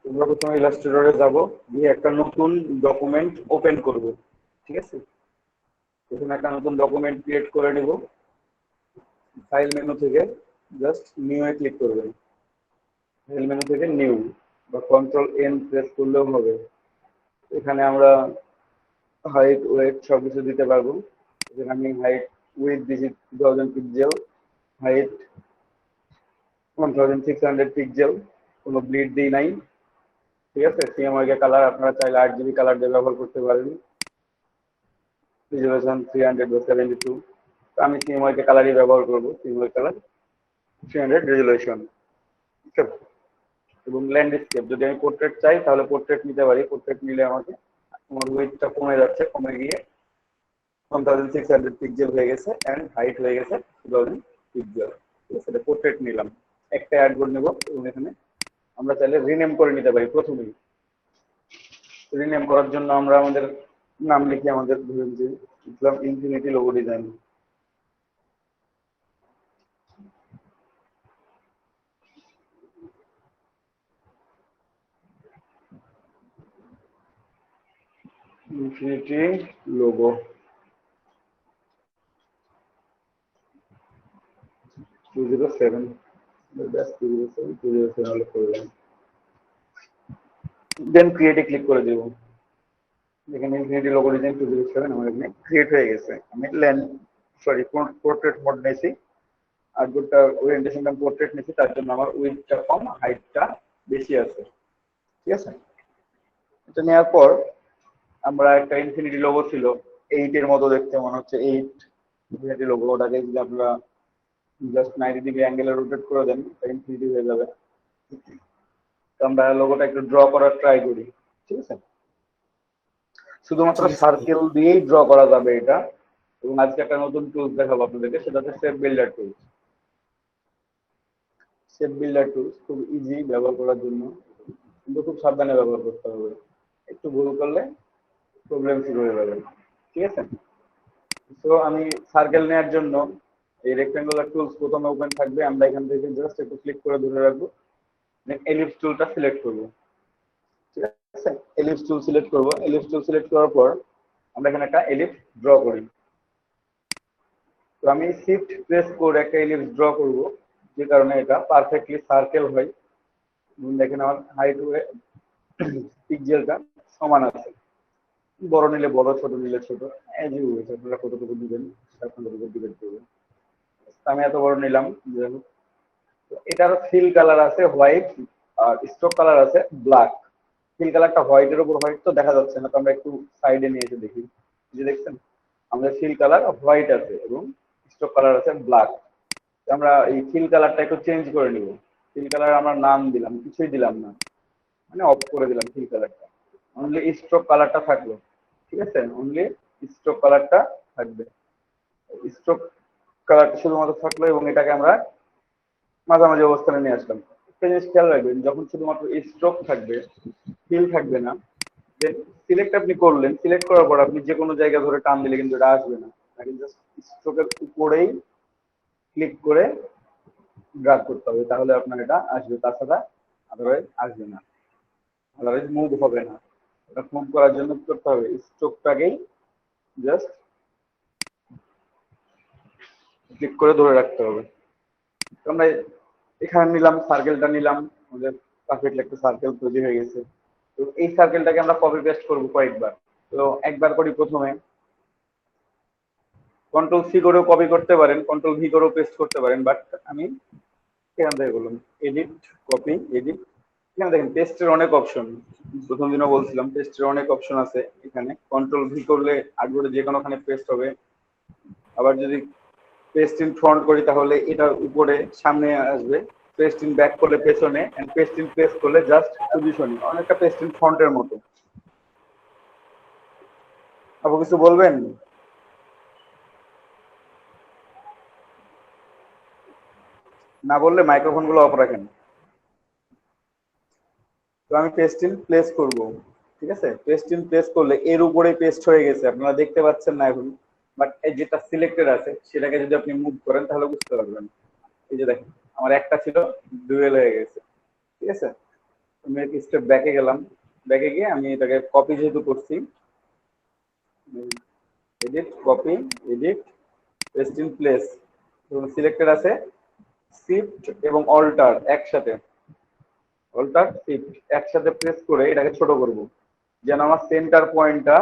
আমরা প্রথমে ইলাস্ট্রেটরে যাব, গিয়ে একটা নতুন ডকুমেন্ট ওপেন করব। ঠিক আছে, এখানে একটা নতুন ডকুমেন্ট ক্রিয়েট করে নিব। ফাইল মেনু থেকে জাস্ট নিউ এ ক্লিক করবেন। ফাইল মেনু থেকে নিউ বা কন্ট্রোল এন প্রেস করলেও হবে। এখানে আমরা হাইট ওয়েট সবকিছু দিতে পারবো। এখানে আমি হাইট উইথ দিছি 2000 পিক্সেল, হাইট 1600 পিক্সেল, কোনো ব্লিড দিই নাই। ঠিক আছে, সিএমওয়াই কালার আপনারা চাইলে 8 জিবি কালার দিয়ে ব্যবহার করতে পারেন। রেজুলেশন 300 বা 72। আমি সিএমওয়াই কালারই ব্যবহার করবো, সিএমওয়াই কালার 300 রেজুলেশন। ঠিক আছে, এবং ল্যান্ডস্কেপ যদি আমি পোর্ট্রেট চাই তাহলে পোর্ট্রেট নিতে পারি। পোর্ট্রেট নিলে আমাকে আমার ওয়েটটা কমে যাচ্ছে, কমে গিয়ে 1600 পিক্সেল হয়ে গেছে অ্যান্ড হাইট হয়ে গেছে 2000 পিক্সেল। ঠিক আছে, পোর্ট্রেট নিলাম, একটা অ্যাড করে নেব এবং এখানে আমরা চাইলে রিনেম করে নিতে পারি। প্রথমেই রিনেম করার জন্য আমরা আমাদের নাম লিখে আমাদের ধরুন যে লিখলাম infinity logo design. Infinity logo 207, ব্যাস 207 207 হলে করলাম, দেন ক্রিয়েটে ক্লিক করে দেব। এখানে ইনফিনিটি লোগো ডিজাইন 207 আমার এখানে ক্রিয়েট হয়ে গেছে। আমি পোর্ট্রেট মোড নিয়েছি, আর দুটা ওরিয়েন্টেশনটা পোর্ট্রেট নিয়েছি, তার জন্য আমার উইডথটা কম, হাইটটা বেশি আছে। ঠিক আছে, এটা নেওয়ার পর আমরা একটা ইনফিনিটি লোগো ছিল 8 এর মতো দেখতে, মনে হচ্ছে 8 ইনফিনিটি লোগো, ওটাকে যদি আপনারা জাস্ট 90 ডিগ্রি অ্যাঙ্গেলে রোটেট করে দেন ইনফিনিটি হয়ে যাবে। তো আমরা লোগোটা একটু ড্র করার ট্রাই করি। ঠিক আছে, শুধুমাত্র সার্কেল দিয়েই ড্র করা যাবে এটা। এবং আজকে একটা নতুন টুলস দেখাবো আপনাদেরকে, সেটা হচ্ছে shape builder tools. Shape builder tools খুব ইজি ব্যবহার করার জন্য, কিন্তু খুব সাবধানে ব্যবহার করতে হবে। একটু ভুল করলে প্রবলেম শুরু হয়ে যাবে। ঠিক আছে, তো আমি সার্কেল নেওয়ার জন্য এই রেক্টেঙ্গুলার টুলস প্রথমে ওপেন থাকবে, আমরা এখান থেকে জাস্ট একটু ক্লিক করে ধরে রাখবো, এলিপস টুলটা সিলেক্ট করবো। ঠিক আছে, এলিপস টুল সিলেক্ট করবো। এলিপস টুল সিলেক্ট করার পর আমরা এখানে একটা এলিপস ড্র করি। তো আমি শিফট প্রেস করে একটা এলিপস ড্র করব, যে কারণে এটা পারফেক্টলি সার্কেল হয়। দেখেন আমার হাইট পিক্সেলটা সমান আছে, বড় নিলে বড়, ছোট নিলে ছোট, এজ ইউ উইশ, আপনারা কতটুকু দিবেন আপনাদের উপর ডিপেন্ড করবে। আমি এত বড় নিলাম। এটার ফিল কালার আছে হোয়াইট, আর স্ট্রোক কালার আছে ব্ল্যাক। ফিল কালারটা হোয়াইটের উপর হোয়াইট তো দেখা যাচ্ছে না, তো আমরা একটু সাইডে নিয়ে এসে দেখি। যে দেখছেন আমাদের ফিল কালার হোয়াইট আছে এবং স্ট্রোক কালার আছে ব্ল্যাক। আমরা এই ফিল কালারটা একটু চেঞ্জ করে নিব। ফিল কালার আমরা নাম দিলাম, কিছুই দিলাম না, মানে অফ করে দিলাম ফিল কালারটা, অনলি স্ট্রোক কালারটা থাকলো। ঠিক আছে, অনলি স্ট্রোক কালারটা থাকবে, স্ট্রোক কালারটা শুধুমাত্র থাকলো এবং এটাকে আমরা মাঝামাঝি অবস্থানে নিয়ে আসলাম। একটা জিনিস খেয়াল রাখবেন, যখন শুধুমাত্র স্ট্রোক থাকবে, ফিল থাকবে না, যে সিলেক্ট আপনি করলেন, সিলেক্ট করার পর আপনি যে কোনো জায়গা ধরে টান দিলে কিন্তু এটা আসবে না। জাস্ট স্ট্রোকের উপরেই ক্লিক করে ড্রাগ করতে হবে, তাহলে আপনার এটা আসবে, তাছাড়া আদারওয়াইজ আসবে না, আদারওয়াইজ মুভ হবে না। এটা মুভ করার জন্য কি করতে হবে, স্ট্রোকটাকেই জাস্ট ক্লিক করে ধরে রাখতে হবে। আমরা এখানে নিলাম, সার্কেলটা নিলাম, আমাদের পারফেক্টলি একটা সার্কেল তৈরি হয়ে গেছে। তো এই সার্কেলটাকে আমরা কপি পেস্ট করবো কয়েকবার। তো একবার করি, প্রথমে কন্ট্রোল সি করেও কপি করতে পারেন, কন্ট্রোল ভি করেও পেস্ট করতে পারেন, বাট আমি এখান থেকে বললাম এডিট, কপি, এডিট। এখানে দেখেন পেস্টের অনেক অপশন, প্রথম দিনও বলছিলাম পেস্টের অনেক অপশন আছে। এখানে কন্ট্রোল ভি করলে আগে যে কোনোখানে পেস্ট হবে, আবার যদি পেস্ট ইন ফ্রন্ট করি তাহলে এটার উপরে সামনে আসবে, পেস্ট ইন ব্যাক করলে পেছনে, এন্ড পেস্ট ইন প্লেস করলে জাস্ট পজিশনে, অনেকটা পেস্ট ইন ফ্রন্টের মতো। আপনি কিছু বলবেন? না বললে মাইক্রোফোন গুলো অফ রাখেন। তো আমি পেস্ট ইন প্লেস করব। ঠিক আছে, পেস্ট ইন প্লেস করলে এর উপরে পেস্ট হয়ে গেছে, আপনারা দেখতে পাচ্ছেন না এখন, বাট এই যেটা সিলেক্টেড আছে সেটাকে যদি আপনি মুভ করেন তাহলে বুঝতে পারবেন। এই যে দেখেন আমার একটা ছিল ডুয়েল হয়ে গেছে। ঠিক আছে, আমি এক স্টেপ ব্যাকে গেলাম, ব্যাকে গিয়ে আমি এটাকে কপি যেহেতু করছি, edit copy, edit paste in place, selected আছে শিফট এবং অল্টার একসাথে, অল্টার শিফট একসাথে প্রেস করে এটাকে ছোট করব, যেন আমার সেন্টার পয়েন্টটা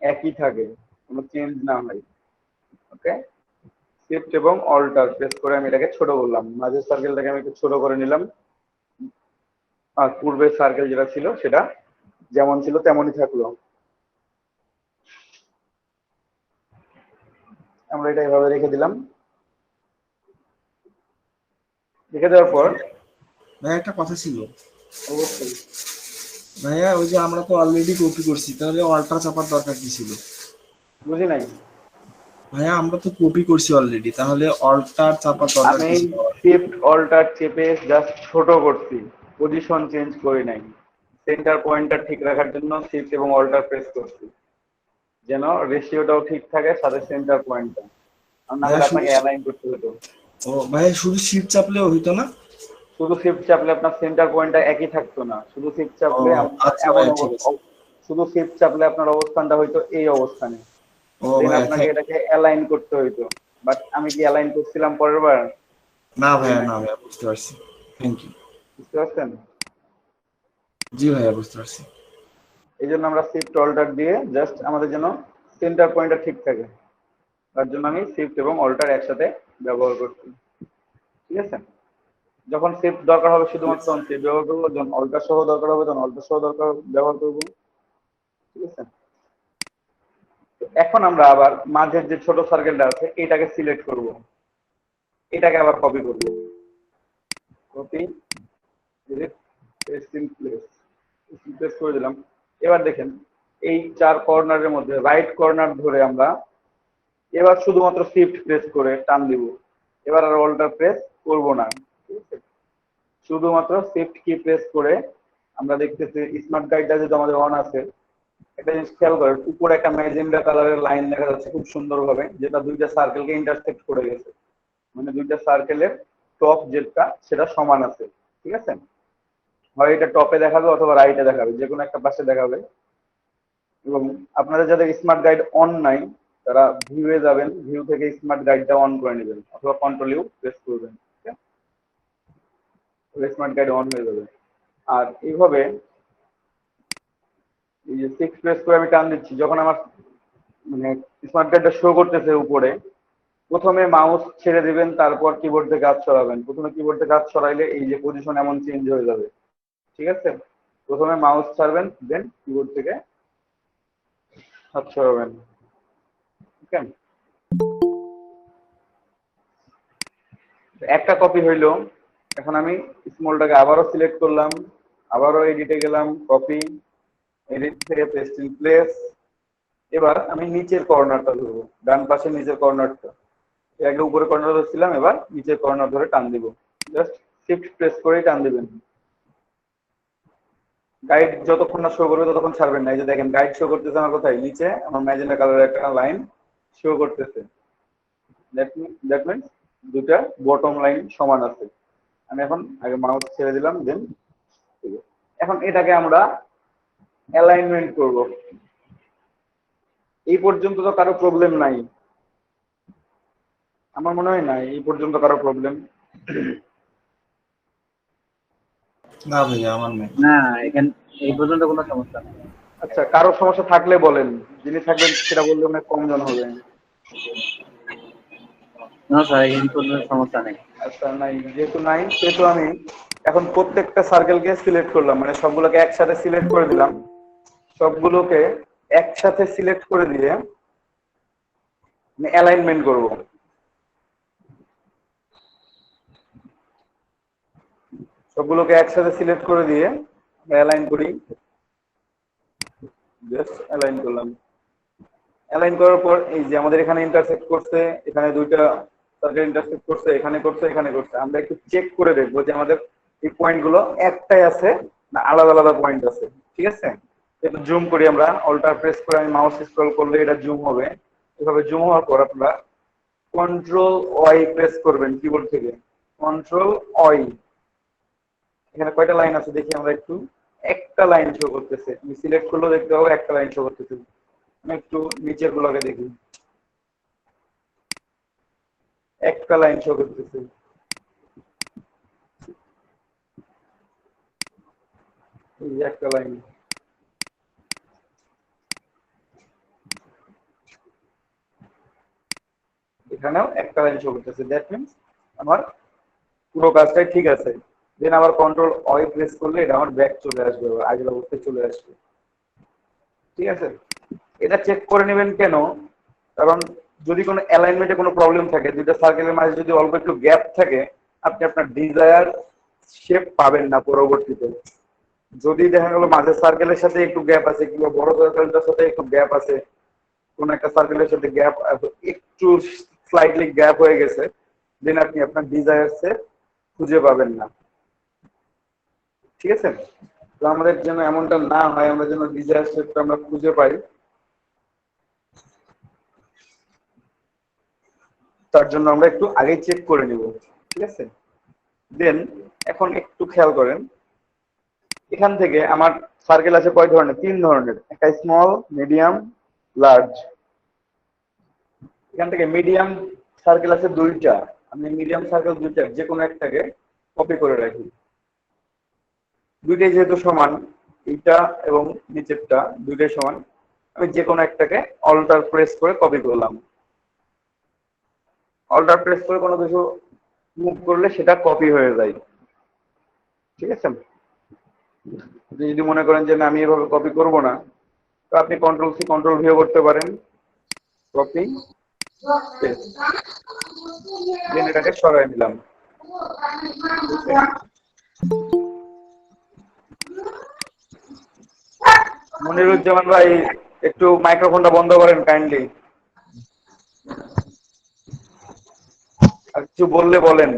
একই থাকে, কোনো চেঞ্জ না হয়। ওকে, শিফট এবং অল্টার প্রেস করে আমি এটাকে ছোট করলাম, মাঝের সার্কেলটাকে আমি একটু ছোট করে নিলাম। আর পূর্বের সার্কেল যেটা ছিল সেটা যেমন ছিল তেমনই থাকলো। আমরা এটা এভাবে রেখে দিলাম। রেখে দেওয়ার পর ভাই একটা কথা ছিল। অবশ্যই ভাইয়া ওই যে আমরা তো অলরেডি কপি করছি, তাহলে অল্টার চাপার দরকার কি ছিল? বুঝি নাই। ভাইয়া আমরা তো কপি করছি অলরেডি, তাহলে অল্টার চাপার দরকার আমি কি ছিল? শিফট অল্টার চেপে জাস্ট ছোট করছি, পজিশন চেঞ্জ করি নাই। সেন্টার পয়েন্টটা ঠিক রাখার জন্য শিফট এবং অল্টার প্রেস করছি, যেন রেশিওটাও ঠিক থাকে সাথে সেন্টার পয়েন্টটা, আর না ভাইয়া হলে শুধু আপনাকে অ্যালাইন করতে হতো। ও ভাইয়া শুধু শিফট চাপলেও হইতো না? শুধু শিফট চাপলে আপনার সেন্টার পয়েন্টটা একই থাকতো না, শুধু শিফট ও চাপলে আপনার আচ্ছা এমন ভাইয়া, ঠিক আছে। শুধু শিফট চাপলে আপনার অবস্থানটা হয়তো এই অবস্থানে, ও দেন ভাইয়া আপনাকে এটাকে অ্যালাইন করতে হইতো। বাট আমি কি অ্যালাইন করছিলাম পরের বার? না করি ভাইয়া, নাই। না ভাইয়া, বুঝতে পারছি। Thank you. বুঝতে পারছেন? জি ভাইয়া, বুঝতে পারছি। এই জন্য আমরা শিফট অল্টার দিয়ে জাস্ট আমাদের যেন সেন্টার পয়েন্টটা ঠিক থাকে, তার জন্য আমি শিফট এবং অল্টার একসাথে ব্যবহার করছি। ঠিক আছে, যখন শিফট দরকার হবে শুধুমাত্র তখন শিফট ব্যবহার করবো, যখন অল্টার সহ দরকার হবে তখন অল্টার সহ দরকার ব্যবহার করবো। ঠিক আছে, তো এখন আমরা আবার মাঝের যে ছোট সার্কেলটা আছে এটাকে সিলেক্ট করব, এটাকে আবার কপি করব, copy paste in place, place করে দিলাম। এবার দেখেন এই চার কর্নারের মধ্যে রাইট কর্নার ধরে আমরা এবার শুধুমাত্র শিফট প্রেস করে টান দিব, এবার আর অল্টার প্রেস করব না। ঠিক আছে, শুধুমাত্র শিফট কি প্রেস করে আমরা দেখতেছি স্মার্ট গাইডটা যেহেতু আমাদের অন আছে, একটা জিনিস খেয়াল করেন, উপরে একটা ম্যাজেন্ডা কালারের লাইন দেখা যাচ্ছে খুব সুন্দরভাবে, যেটা দুইটা সার্কেলকে ইন্টারসেক্ট করে গেছে, মানে দুইটা সার্কেলের টপ যেটা সেটা সমান আছে। ঠিক আছে, হয় এটা টপে দেখাবে অথবা রাইটে দেখাবে, যে কোনো একটা পাশে দেখাবে। এবং আপনাদের যাদের স্মার্ট গাইড অন নাই তারা ভিউয়ে যাবেন, ভিউ থেকে স্মার্ট গাইডটা অন করে নেবেন অথবা কন্ট্রোল ইউ প্রেস করবেন, স্মার্ট গাইড অন হয়ে যাবে। আর এইভাবে এই যে সিক্স প্রেস করে আমি টান দিচ্ছি, যখন আমার মানে স্মার্ট গাইডটা শো করতেছে উপরে, প্রথমে মাউস ছেড়ে দিবেন, তারপর কিবোর্ড থেকে হাত সরাবেন। প্রথমে কিবোর্ড থেকে হাত সরাইলে এই যে পজিশন এমন চেঞ্জ হয়ে যাবে। ঠিক আছে, প্রথমে মাউস ছাড়বেন, দেন কিবোর্ড থেকে হাত সরাবেন। ওকে, একটা কপি হইলো। এখন আমি স্মলটাকে আবারও সিলেক্ট করলাম, আবারও এডিটে গেলাম, কপি, এডিট থেকে পেস্ট ইন প্লেস। এবার আমি নিচের কর্নারটা ধরবো, ডান পাশের নিচের কর্নারটা, আগে উপরে কর্নার ধরছিলাম, এবার নিচের কর্নার ধরে টান দিব, জাস্ট শিফট প্রেস করেই টান দিবেন। গাইড যতক্ষণ না শো করবে ততক্ষণ ছাড়বেন না। এই যে দেখেন গাইড শো করতেছে আমার কোথায়, নিচে আমার ম্যাজেন্টা কালারের একটা লাইন শো করতেছে, দ্যাট মিনস দুটা বটম লাইন সমান আছে। আমি এখন আগে মাউস ছেড়ে দিলাম, দেন এখন এটাকে আমরা অ্যালাইনমেন্ট করব। এই পর্যন্ত তো কারো প্রবলেম নাই, আমার মনে হয় না এই পর্যন্ত কারো প্রবলেম। না ভাইয়া, আমার নাই। না, এখানে এই পর্যন্ত কোনো সমস্যা নেই। আচ্ছা, কারো সমস্যা থাকলে বলেন, যিনি থাকবেন সেটা বললে অনেক কম জন হবে। না স্যার, এই পর্যন্ত সমস্যা নেই। আচ্ছা, নাই, যেহেতু নাই সেহেতু আমি এখন প্রত্যেকটা সার্কেলকে সিলেক্ট করলাম, মানে সবগুলোকে একসাথে সিলেক্ট করে দিলাম। সবগুলোকে একসাথে সিলেক্ট করে দিয়ে অ্যালাইনমেন্ট করব। সবগুলোকে একসাথে সিলেক্ট করে দিয়ে অ্যালাইন করি, জাস্ট অ্যালাইন করলাম। অ্যালাইন করার পর এই যে আমাদের এখানে ইন্টারসেক্ট করছে, এখানে দুইটা সার্কেল ইন্টারসেক্ট করছে, এখানে করছে, এখানে করছে। আমরা একটু চেক করে দেখবো যে আমাদের এই পয়েন্ট গুলো একটাই আছে না আলাদা আলাদা পয়েন্ট আছে। ঠিক আছে, একটু জুম করি আমরা, অল্টার প্রেস করে আমি মাউস স্ক্রল করলে এটা জুম হবে। এভাবে জুম হওয়ার পর আপনারা কন্ট্রোল ওয়াই প্রেস করবেন কিবোর্ড থেকে, কন্ট্রোল ওয়াই। এখানে কয়টা লাইন আছে দেখি আমরা একটু। একটা লাইন শো করতেছে, আমি সিলেক্ট করলেও দেখতে পাবো একটা লাইন শো করতেছে। আমি একটু নিচের গুলোকে দেখি, একটা লাইন শো করতেছে। এই যে একটা লাইন, এখানেও একটা লাইন শো করতেছে। দ্যাট মিনস আমার পুরো কাজটাই ঠিক আছে। দেন আবার কন্ট্রোল ওয়াই প্রেস করলে এটা আমার ব্যাক চলে আসবে, আগের অবস্থায় চলে আসবে। ঠিক আছে, এটা চেক করে নেবেন কেন, কারণ যদি কোনো অ্যালাইনমেন্টে কোনো প্রবলেম থাকে, দুইটা সার্কেলের মাঝে যদি অল্প একটু গ্যাপ থাকে, আপনি আপনার ডিজায়ার শেপ পাবেন না পরবর্তীতে। যদি দেখা গেল মাঝের সার্কেলের সাথে একটু গ্যাপ আছে, কিংবা বড় সার্কেলটার সাথে একটু গ্যাপ আছে, কোন একটা সার্কেলের সাথে গ্যাপ একটু স্লাইটলি গ্যাপ হয়ে গেছে, দেন আপনি আপনার ডিজায়ার শেপ খুঁজে পাবেন না। ঠিক আছে, তো আমাদের যেন এমনটা না হয়, আমরা যেন ডিজায়ার শেপটা আমরা খুঁজে পাই, তার জন্য আমরা একটু আগে চেক করে নিব। ঠিক আছে, দেন এখন একটু খেয়াল করেন, এখান থেকে আমার সার্কেল আছে কয় ধরনের? 3 ধরনের, একটা স্মল, মিডিয়াম, লার্জ। এখান থেকে মিডিয়াম সার্কেল আছে 2টা, আমি মিডিয়াম সার্কেল 2টা যে কোনো একটাকে কপি করে রাখি। দুইটাই যেহেতু সমান, এইটা এবং নিচেরটা দুইটাই সমান, আমি যে কোনো একটাকে অল্টার প্রেস করে কপি করলাম। অল্টার প্রেস করে কোনো কিছু মুভ করলে সেটা কপি হয়ে যায়। ঠিক আছে, আপনি যদি মনে করেন যে না আমি এভাবে কপি করব না, তো আপনি কন্ট্রোল সি কন্ট্রোল ভিও করতে পারেন, কপি পেস্ট, দেন এটাকে সরাই দিলাম। মনিরুজ্জামান ভাই, একটু মাইক্রোফোনটা বন্ধ করেন কাইন্ডলি, আর কিছু বললে বলেন।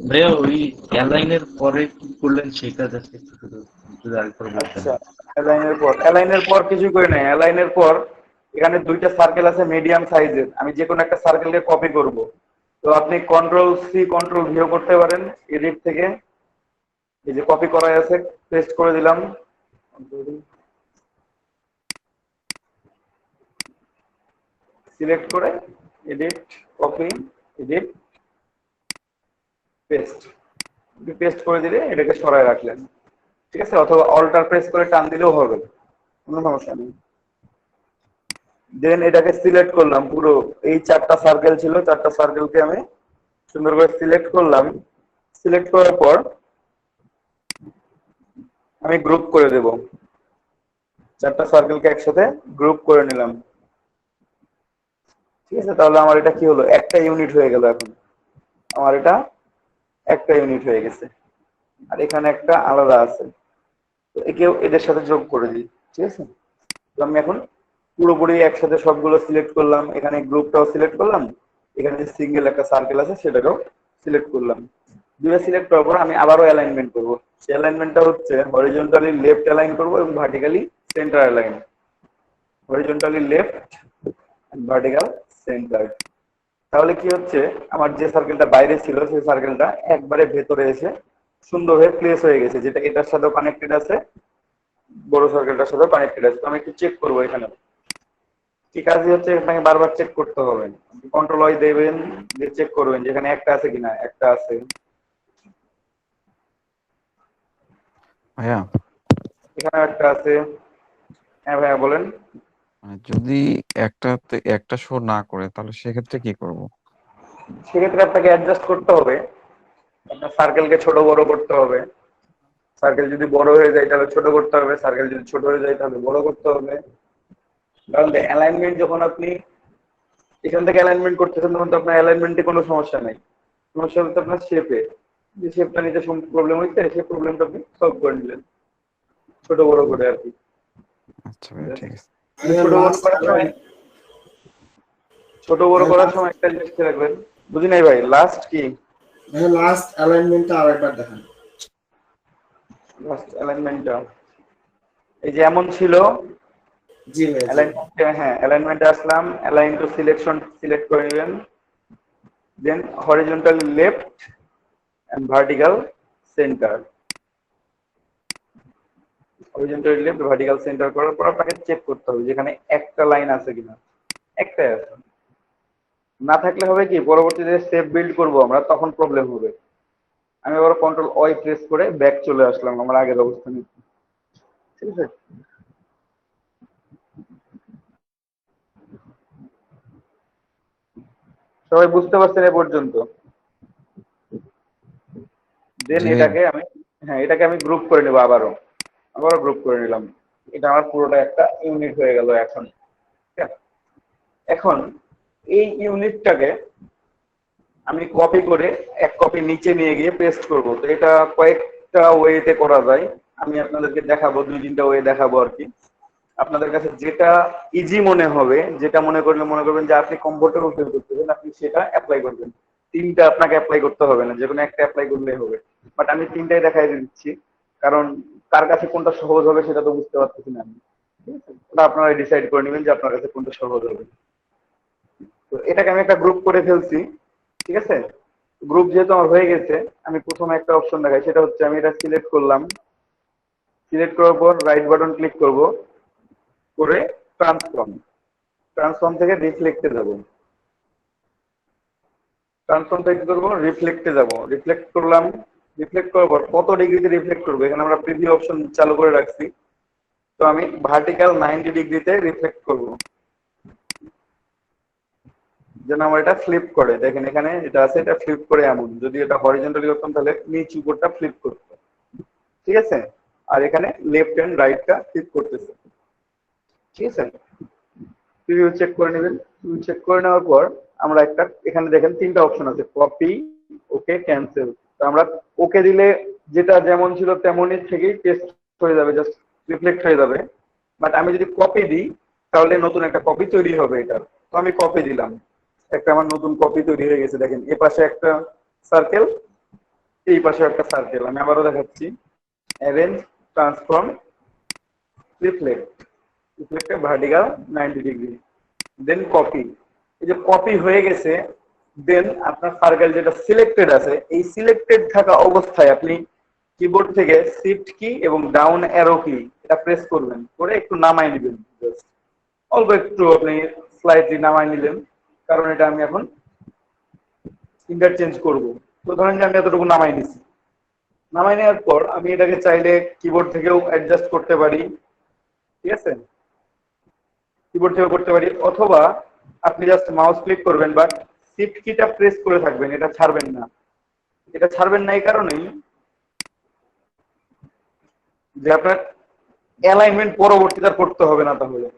ভাইয়া ওই অ্যালাইনের পরে কি করলেন সেটা জাস্ট একটু শুধু যদি আরেকবার বলতেন। আচ্ছা, অ্যালাইনের পর কিছু করে নাই। অ্যালাইনের পর এখানে 2টা সার্কেল আছে মিডিয়াম সাইজের, আমি যে কোনো একটা সার্কেলকে কপি করব। তো আপনি কন্ট্রোল সি কন্ট্রোল ভিও করতে পারেন এডিট থেকে, এই যে কপি করা আছে পেস্ট করে দিলাম, সিলেক্ট করে edit, copy, edit, paste, paste করে দিলে এটাকে সরায় রাখলেন। ঠিক আছে, অথবা অল্টার প্রেস করে টান দিলেও হবে, কোনো সমস্যা নেই। দেন এটাকে সিলেক্ট করলাম, পুরো এই 4টা সার্কেল ছিল, 4টা সার্কেলকে আমি সুন্দর করে সিলেক্ট করলাম। সিলেক্ট করার পর আমি গ্রুপ করে দেব, 4টা সার্কেলকে একসাথে গ্রুপ করে নিলাম। ঠিক আছে, তাহলে আমার এটা কি হলো, একটা ইউনিট হয়ে গেল। এখন আমার এটা একটা ইউনিট হয়ে গেছে, আর এখানে একটা আলাদা আছে, তো একেও এদের সাথে যোগ করে দিই। ঠিক আছে, তো আমি এখন পুরোপুরি একসাথে সবগুলো সিলেক্ট করলাম, এখানে গ্রুপটাও সিলেক্ট করলাম, এখানে যে সিঙ্গেল একটা সার্কেল আছে সেটাকেও সিলেক্ট করলাম। দুটো সিলেক্ট করার পর আমি আবারও অ্যালাইনমেন্ট করব। সেই অ্যালাইনমেন্টটা হচ্ছে হরিজন্টালি লেফট অ্যালাইন করব এবং vertically centre align. Horizontally left and vertical centre. তাহলে কি হচ্ছে, আমার যে সার্কেলটা বাইরে ছিল সেই সার্কেলটা একবারে ভেতরে এসে সুন্দরভাবে প্লেস হয়ে গেছে, যেটা এটার সাথেও কানেক্টেড আছে, বড় সার্কেলটার সাথেও কানেক্টেড আছে। তো আমি একটু চেক করবো এখানে কি কাজই হচ্ছে, আপনাকে বারবার চেক করতে হবে। কন্ট্রোল ওয়াই দেবেন, দিয়ে চেক করবেন যে এখানে একটা আছে কিনা। একটা আছে, ভাইয়া, এখানে একটা আছে। হ্যাঁ ভাইয়া বলেন। যদি একটাতে একটা শো না করে তাহলে সেক্ষেত্রে কি করব? সেক্ষেত্রে আপনাকে অ্যাডজাস্ট করতে হবে, আপনার সার্কেলকে ছোট বড় করতে হবে। সার্কেল যদি বড় হয়ে যায় তাহলে ছোট করতে হবে, সার্কেল যদি ছোট হয়ে যায় তাহলে বড় করতে হবে। কারণ অ্যালাইনমেন্ট যখন আপনি এখান থেকে অ্যালাইনমেন্ট করতেছেন তখন তো আপনার অ্যালাইনমেন্টে কোনো সমস্যা নাই, সমস্যা হচ্ছে আপনার শেপে। যে শেপটা নিতে প্রবলেম হচ্ছে, সেই প্রবলেমটা আপনি সলভ করে নিলেন ছোট বড় করে আর কি। আচ্ছা ভাইয়া, ঠিক আছে। ছোট বড় করার সময় একটা জিনিস খেয়াল রাখবেন। বুঝি নাই ভাই, লাস্ট কি? লাস্ট অ্যালাইনমেন্টটা আরেকবার দেখান। লাস্ট অ্যালাইনমেন্টটা এই যে এমন ছিল। জি ভাই, জি। অ্যালাইনমেন্টে, হ্যাঁ অ্যালাইনমেন্টে আসলাম, অ্যালাইন টু সিলেকশন সিলেক্ট করে নেবেন। Then horizontal left and vertical center. Horizontal left vertical centre করার পর আপনাকে চেক করতে হবে যেখানে একটা লাইন আছে কিনা। একটাই আছে, না থাকলে হবে কি পরবর্তীতে স্টেপ বিল্ড করব আমরা, তখন প্রবলেম হবে। আমি আবার কন্ট্রোল ওয়াই প্রেস করে ব্যাক চলে আসলাম আমার আগের অবস্থানে। ঠিক আছে, সবাই বুঝতে পারছেন এ পর্যন্ত? দেন জি। এটাকে আমি, হ্যাঁ এটাকে আমি গ্রুপ করে নেবো, আবারও গ্রুপ করে নিলাম। এটা আমার পুরোটা একটা ইউনিট হয়ে গেল এখন। ঠিক আছে? এখন এই ইউনিটটাকে আমি কপি করে এক কপি নিচে নিয়ে গিয়ে পেস্ট করব। তো এটা কয়েকটা ওয়েতে করা যায়, আমি আপনাদেরকে দেখাবো, 2-3টা ওয়ে দেখাবো আর কি। আপনাদের কাছে যেটা ইজি মনে হবে, যেটা মনে করবেন যে আপনি কমফোর্টেবল ফিল করতেছেন, আপনি সেটা অ্যাপ্লাই করবেন। 3টা আপনাকে অ্যাপ্লাই করতে হবে না, যে কোনো একটা অ্যাপ্লাই করলেই হবে। বাট আমি 3টাই দেখাই দিচ্ছি, কারণ কার কাছে কোনটা সহজ হবে সেটা তো বুঝতে পারতেছি না আমি। ঠিক আছে, ওটা আপনারা ডিসাইড করে নেবেন যে আপনার কাছে কোনটা সহজ হবে। তো এটাকে আমি একটা গ্রুপ করে ফেলছি। ঠিক আছে, গ্রুপ যেহেতু আমার হয়ে গেছে, আমি প্রথমে একটা অপশন দেখাই, সেটা হচ্ছে আমি এটা সিলেক্ট করলাম। সিলেক্ট করার পর রাইট বাটন ক্লিক করব, করে ট্রান্সফর্ম থেকে রিফ্লেক্টে যাব। ট্রান্সফর্ম থেকে কি করবো, রিফ্লেক্টে যাব। রিফ্লেক্ট করলাম, রিফ্লেক্ট করার পর কত ডিগ্রিতে রিফ্লেক্ট করবো, এখানে আমরা প্রিভিউ অপশন চালু করে রাখছি। তো আমি ভার্টিক্যাল 90 ডিগ্রিতে রিফ্লেক্ট করব, যেন আমার এটা ফ্লিপ করে। দেখেন এখানে এটা আছে, এটা ফ্লিপ করে এমন। যদি এটা হরিজন্টালি করতাম তাহলে নিচ উপরটা ফ্লিপ করতো। ঠিক আছে, আর এখানে লেফট এন্ড রাইটটা ফ্লিপ করতেছে। ঠিক আছে, প্রিভিউ চেক করে নেবেন। প্রিভিউ চেক করে নেওয়ার পর আমরা একটা, এখানে দেখেন 3টা অপশন আছে, কপি, ওকে, ক্যান্সেল। তো আমরা ওকে দিলে যেটা যেমন ছিল তেমনই থেকেই পেস্ট হয়ে যাবে, জাস্ট রিফ্লেক্ট হয়ে যাবে। বাট আমি যদি কপি দিই তাহলে নতুন একটা কপি তৈরি হবে এটার। তো আমি কপি দিলাম, একটা আমার নতুন কপি তৈরি হয়ে গেছে। দেখেন এ পাশে একটা সার্কেল, এই পাশে একটা সার্কেল। আমি আবারও দেখাচ্ছি, অ্যারেঞ্জ, ট্রান্সফর্ম, রিফ্লেক্ট, রিফ্লেক্টে ভার্টিক্যাল 90 ডিগ্রি, দেন কপি। এই যে কপি হয়ে গেছে, দেন আপনার সার্কেল যেটা সিলেক্টেড আছে, এই সিলেক্টেড থাকা অবস্থায় আপনি কিবোর্ড থেকে শিফট কি এবং ডাউন অ্যারো কি এটা প্রেস করবেন, করে একটু নামাই নেবেন। অল্প একটু আপনি স্লাইডলি নামাই নিলেন, কারণ এটা আমি এখন ইন্টারচেঞ্জ করব। তো ধরেন যে আমি এতটুকু নামাই নিছি। নামাই নেওয়ার পর আমি এটাকে চাইলে কিবোর্ড থেকেও অ্যাডজাস্ট করতে পারি। ঠিক আছে, কিবোর্ড থেকে করতে পারি, অথবা আপনি জাস্ট মাউস ক্লিক করবেন, বাট শিফট কিটা প্রেস করে থাকবেন, এটা ছাড়বেন না। এটা ছাড়বেন না এই কারণেই যে আপনার অ্যালাইনমেন্ট পরবর্তীতে আর করতে হবে না। তাহলে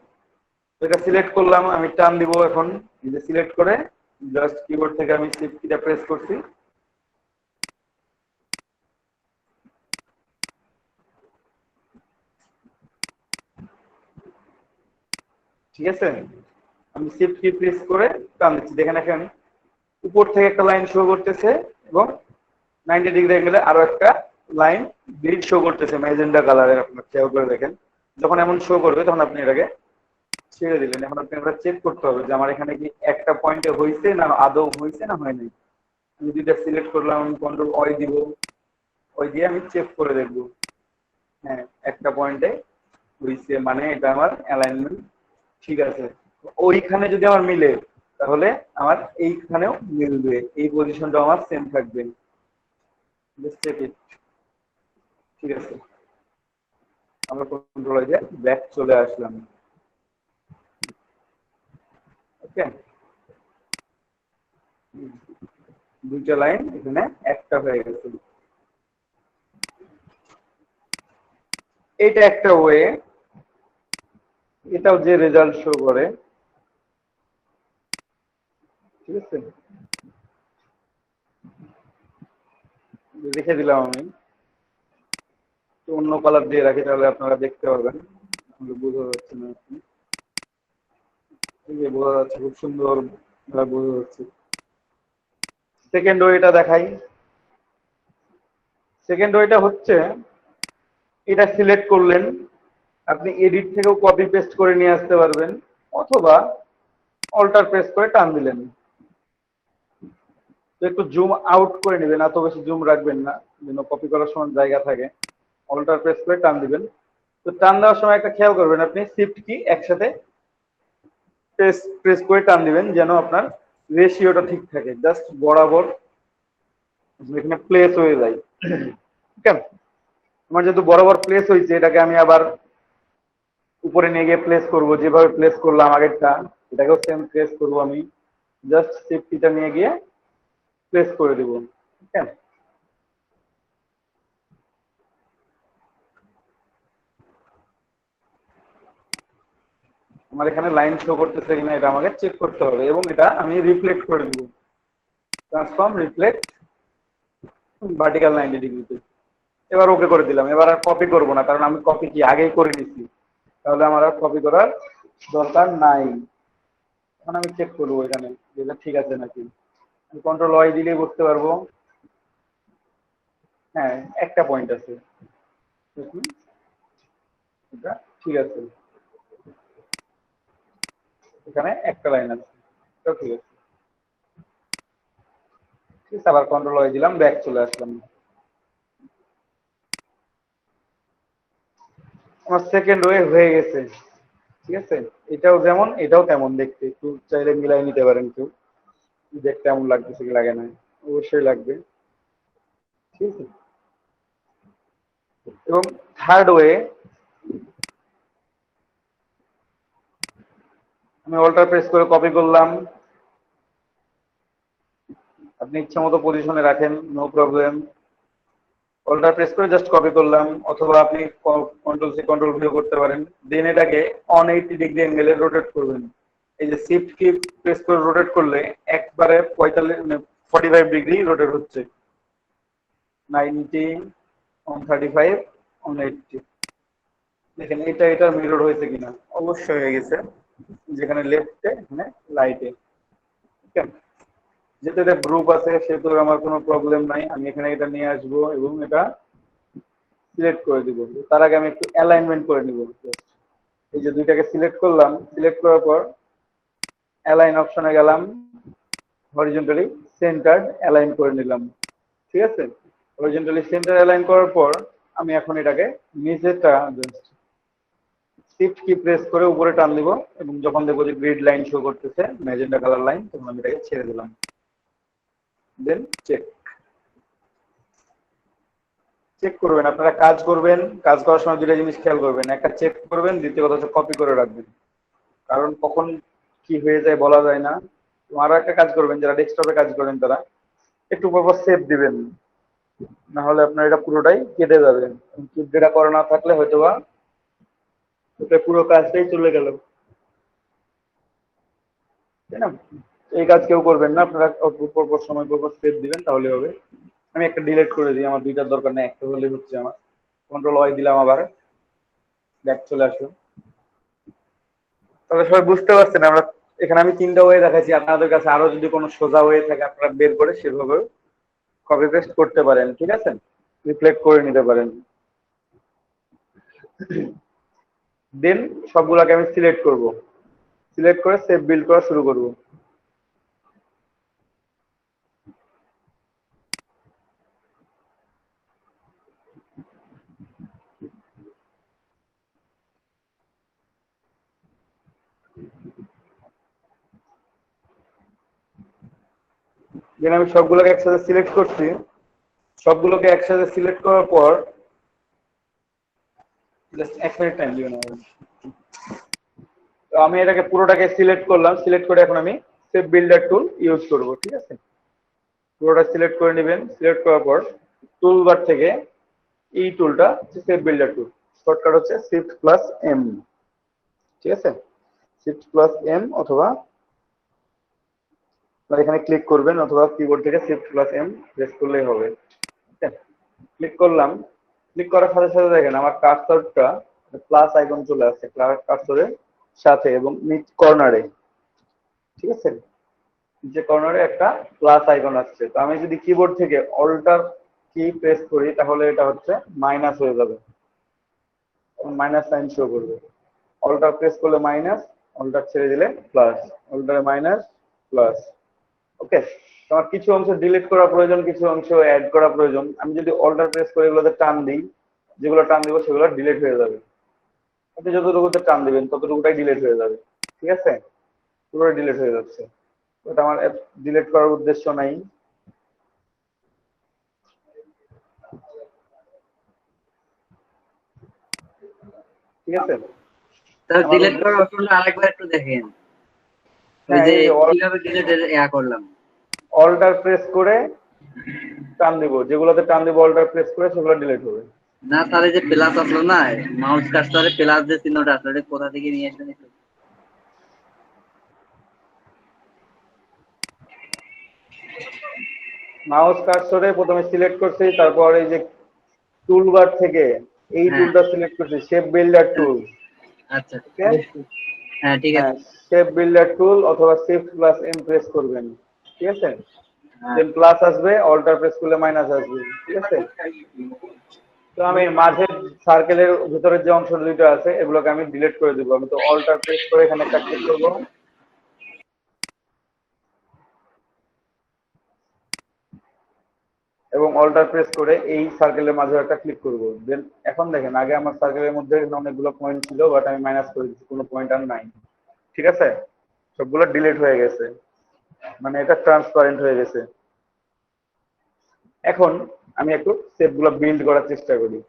এটা সিলেক্ট করলাম, আমি টান দিব এখন, এই যে সিলেক্ট করে জাস্ট কিবোর্ড থেকে আমি শিফট কিটা প্রেস করছি। ঠিক আছে, আমি শিফট কি প্রেস করে টান দিচ্ছি। দেখেন এখন উপর থেকে একটা লাইন শো করতেছে এবং 90 ডিগ্রি অ্যাঙ্গেলে আরো একটা লাইন গ্রিড শো করতেছে ম্যাজেন্ডা কালারের। আপনার খেয়াল করে দেখেন, যখন এমন শো করবে তখন আপনি এটাকে ছেড়ে দিলেন। এখন আপনি আমরা চেক করতে হবে যে আমার এখানে কি একটা পয়েন্টে হয়েছে না আদৌ হয়েছে না হয় নাই। আমি দুইটা সিলেক্ট করলাম, আমি কন্ট্রোল ওয়াই দিব, ওই দিয়ে আমি চেক করে দেখবো। হ্যাঁ, একটা পয়েন্টে হয়েছে, মানে এটা আমার অ্যালাইনমেন্ট ঠিক আছে। ওইখানে যদি আমার মিলে তাহলে আমার এইখানেও মিলবে, এই পজিশনটা আমার সেম থাকবে। ঠিক আছে, আমরা কন্ট্রোল দিয়ে ব্যাক চলে আসলাম। ওকে, দুইটা লাইন এখানে একটা হয়ে গেছে। এটা একটা ওয়ে, এটাও যে রেজাল্ট শো করে। ঠিক আছে, রেখে দিলাম আমি, তো অন্য কালার দিয়ে রাখি তাহলে আপনারা দেখতে পাবেন, বোঝা যাচ্ছে না। এই যে বোঝা যাচ্ছে, খুব সুন্দর বোঝা যাচ্ছে। সেকেন্ড ওয়েটা দেখাই। সেকেন্ড ওয়েটা হচ্ছে, এটা সিলেক্ট করলেন, আপনি এডিট থেকেও কপি পেস্ট করে নিয়ে আসতে পারবেন, অথবা অল্টার প্রেস করে টান দিলেন। তো একটু জুম আউট করে নেবেন, এত বেশি জুম রাখবেন না যেন কপি করার সময় জায়গা থাকে। অল্টার প্রেস করে টান দিবেন। তো টান দেওয়ার সময় একটা খেয়াল করবেন, আপনি শিফট কি একসাথে প্রেস প্রেস করে টান দিবেন যেন আপনার রেশিওটা ঠিক থাকে, জাস্ট বরাবর এখানে প্লেস হয়ে যায়। ঠিক আছে, আমার যেহেতু বরাবর প্লেস হয়েছে, এটাকে আমি আবার উপরে নিয়ে গিয়ে প্লেস করব, যেভাবে প্লেস করলাম আগেরটা এটাকেও সেম প্লেস করব আমি। জাস্ট শিফটটা নিয়ে গিয়ে প্লেস করে দেব। ঠিক আছে, আমার এখানে লাইন শো করতেছে কিনা এটা আমাকে চেক করতে হবে, এবং এটা আমি রিফ্লেক্ট করে দেব। ট্রান্সফর্ম রিফ্লেক্ট ভার্টিক্যাল 90 ডিগ্রিতে। এবার ওকে করে দিলাম। এবার আর কপি করব না, কারণ আমি কপি কি আগেই করে নিচ্ছি, তাহলে আমার আর কপি করার দরকার নাই। এখন আমি চেক করবো এখানে যে এটা ঠিক আছে নাকি। আমি কন্ট্রোল ওয়াই দিলেই বুঝতে পারবো। হ্যাঁ, একটা পয়েন্ট আছে, দেখুন এটা ঠিক আছে, এখানে একটা লাইন আছে, এটাও ঠিক আছে। ঠিক আছে, আবার কন্ট্রোল ওয়াই দিলাম, ব্যাক চলে আসলাম। আমার সেকেন্ড ওয়ে হয়ে গেছে। ঠিক আছে, এটাও যেমন এটাও তেমন দেখতে, একটু চাইলে মিলাই নিতে পারেন কেউ, দেখতে এমন লাগতেছে কি লাগে না, অবশ্যই লাগবে। ঠিক আছে, এবং থার্ড ওয়ে আমি অল্টার প্রেস করে কপি করলাম। আপনি ইচ্ছা মতো পজিশনে রাখেন, নো প্রবলেম। অল্টার প্রেস করে জাস্ট কপি করলাম, অথবা আপনি কন্ট্রোল সি কন্ট্রোল ভিউ করতে পারেন। দেন এটাকে 180 ডিগ্রি অ্যাঙ্গেলে রোটেট করবেন। এই যে শিফট কি প্রেস করে রোটেট করলে একবারে 45 45 ডিগ্রি রোটেট হচ্ছে। 90, 135, 180। দেখেন এটা এটা মিরর হয়েছে কিনা, অবশ্যই হয়ে গেছে। যেখানে লেফটে এখানে রাইটে। ঠিক আছে, যেহেতু এটা গ্রুপ আছে সেহেতু আমার কোনো প্রবলেম নাই। আমি এখানে এটা নিয়ে আসবো এবং এটা সিলেক্ট করে দিব। তার আগে আমি একটু অ্যালাইনমেন্ট করে নিব। এই যে দুইটাকে সিলেক্ট করলাম, সিলেক্ট করার পর অ্যালাইন অপশনে গেলাম, হরিজন্টালি সেন্টার অ্যালাইন করে নিলাম। ঠিক আছে, হরিজন্টালি সেন্টার অ্যালাইন করার পর আমি এখন এটাকে নিচেরটা জাস্ট শিফট কি প্রেস করে উপরে টান দিব, এবং যখন দেখবো যে গ্রিড লাইন শো করতেছে ম্যাজেন্টা কালার লাইন, তখন আমি এটাকে ছেড়ে দিলাম। দেন চেক চেক করবেন। আপনারা কাজ করবেন, কাজ করার সময় দুটো জিনিস খেয়াল করবেন, একটা চেক করবেন, দ্বিতীয় কথা হচ্ছে কপি করে রাখবেন, কারণ কখন কি হয়ে যায় বলা যায় না। আরো একটা কাজ করবেন, যারা ডেস্কটপে কাজ করেন তারা একটু পর সেভ দিবেন, না হলে আপনার এটা পুরোটাই কেটে যাবে। যেটা করা না থাকলে হয়তো বা ওটা পুরো কাজটাই চলে গেল, তাই না? এই কাজ কেউ করবেন না, আপনারা অল্প পর সময় পর সেভ দিবেন, তাহলে হবে। আমি একটা ডিলিট করে দিই, আমার দুইটার দরকার নেই, একটা হলে হচ্ছে আমার। কন্ট্রোল ওয়াই দিলাম, আবার ব্যাক চলে আসলো। তবে সবাই বুঝতে পারছেন আমরা এখানে আমি তিনটা ওয়ে দেখাচ্ছি, আপনাদের কাছে আরো যদি কোনো সোজা ওয়ে থাকে আপনারা বের করে সেভাবে কপি পেস্ট করতে পারেন। ঠিক আছে, রিফ্লেক্ট করে নিতে পারেন। দেন সবগুলোকে আমি সিলেক্ট করব, সিলেক্ট করে সেভ বিল্ড করা শুরু করব। দেন আমি সবগুলোকে একসাথে সিলেক্ট করছি। সবগুলোকে একসাথে সিলেক্ট করার পর জাস্ট এক মিনিট টাইম দিবেন আমাকে। তো আমি এটাকে পুরোটাকে সিলেক্ট করলাম, সিলেক্ট করে এখন আমি সেভ বিল্ডার টুল ইউজ করব। ঠিক আছে, পুরোটা সিলেক্ট করে নেবেন। সিলেক্ট করার পর টুল বার থেকে এই টুলটা সেভ বিল্ডার টুল, শর্টকাট হচ্ছে শিফট প্লাস এম। ঠিক আছে, শিফট প্লাস এম, অথবা এখানে ক্লিক করবেন, অথবা কিবোর্ড থেকে শিফট প্লাস এম প্রেস করলেই হবে। ঠিক আছে, ক্লিক করলাম। ক্লিক করার সাথে সাথে দেখেন আমার কার্সরটা প্লাস আইকন চলে আসছে কার্সরের সাথে, এবং নিচ কর্নারে। ঠিক আছে, নিচে কর্নারে একটা প্লাস আইকন আসছে। তো আমি যদি কিবোর্ড থেকে অল্টার কি প্রেস করি তাহলে এটা হচ্ছে মাইনাস হয়ে যাবে, মাইনাস সাইন শো করবে। অল্টার প্রেস করলে মাইনাস, অল্টার ছেড়ে দিলে প্লাস, অল্টারে মাইনাস প্লাস। ওকে, তোমার কিছু অংশ ডিলিট করা প্রয়োজন, কিছু অংশ অ্যাড করা প্রয়োজন। আমি যদি অল্টার প্রেস করে এগুলোতে টান দিই, যেগুলো টান দিব সেগুলো ডিলিট হয়ে যাবে। আপনি যতটুকুতে টান দিবেন ততটুকুটাই ডিলিট হয়ে যাবে। ঠিক আছে, পুরো ডিলিট হয়ে যাচ্ছে। ওটা আমার ডিলিট করার উদ্দেশ্য নাই। ঠিক আছে, তাহলে আমার ডিলিট করার অপশনটা আরেকবার একটু দেখেন, ওই হ্যাঁ, যে এই যে কিভাবে ডিলিট করলাম। অল্টার প্রেস করে টান দিব, যেগুলোতে টান দিব অল্টার প্রেস করে সেগুলো ডিলিট হবে। না তাহলে যে প্লাস আসলো না, মাউস কার্সারে প্লাস যে চিহ্নটা আসলো, এটা কোথা থেকে নিয়ে আসলেন একটু? মাউস কার্সরে প্রথমে সিলেক্ট করছি, তারপর এই যে টুলবার থেকে এই হ্যাঁ টুলটা সিলেক্ট করছি, শেপ বিল্ডার টুল। আচ্ছা, ঠিক আছে, হ্যাঁ ঠিক হ্যাঁ, আছে। শেপ বিল্ডার টুল অথবা শিফট প্লাস এম প্রেস করবেন। ঠিক আছে, হ্যাঁ দেন প্লাস আসবে, অল্টার প্রেস করলে মাইনাস আসবে। ঠিক আছে, তো আমি মাঝের সার্কেলের ভিতরের যে অংশ দুইটা আছে এগুলোকে আমি ডিলিট করে দেবো। আমি তো অল্টার প্রেস করে এখানে একটা ক্লিক করবো এবং অল্টার প্রেস করে এই সার্কেলের মাঝে একটা ক্লিক করব। দেন এখন দেখেন, আগে আমার সার্কেলের মধ্যে এখানে অনেকগুলো পয়েন্ট ছিল, বাট আমি মাইনাস করে দিচ্ছি, কোনো পয়েন্ট আর নাই। ঠিক আছে, সবগুলো ডিলিট হয়ে গেছে, মানে এটা ট্রান্সপারেন্ট হয়ে গেছে। এখন আমি একটু শেপ গুলো বিল্ড করার চেষ্টা করি।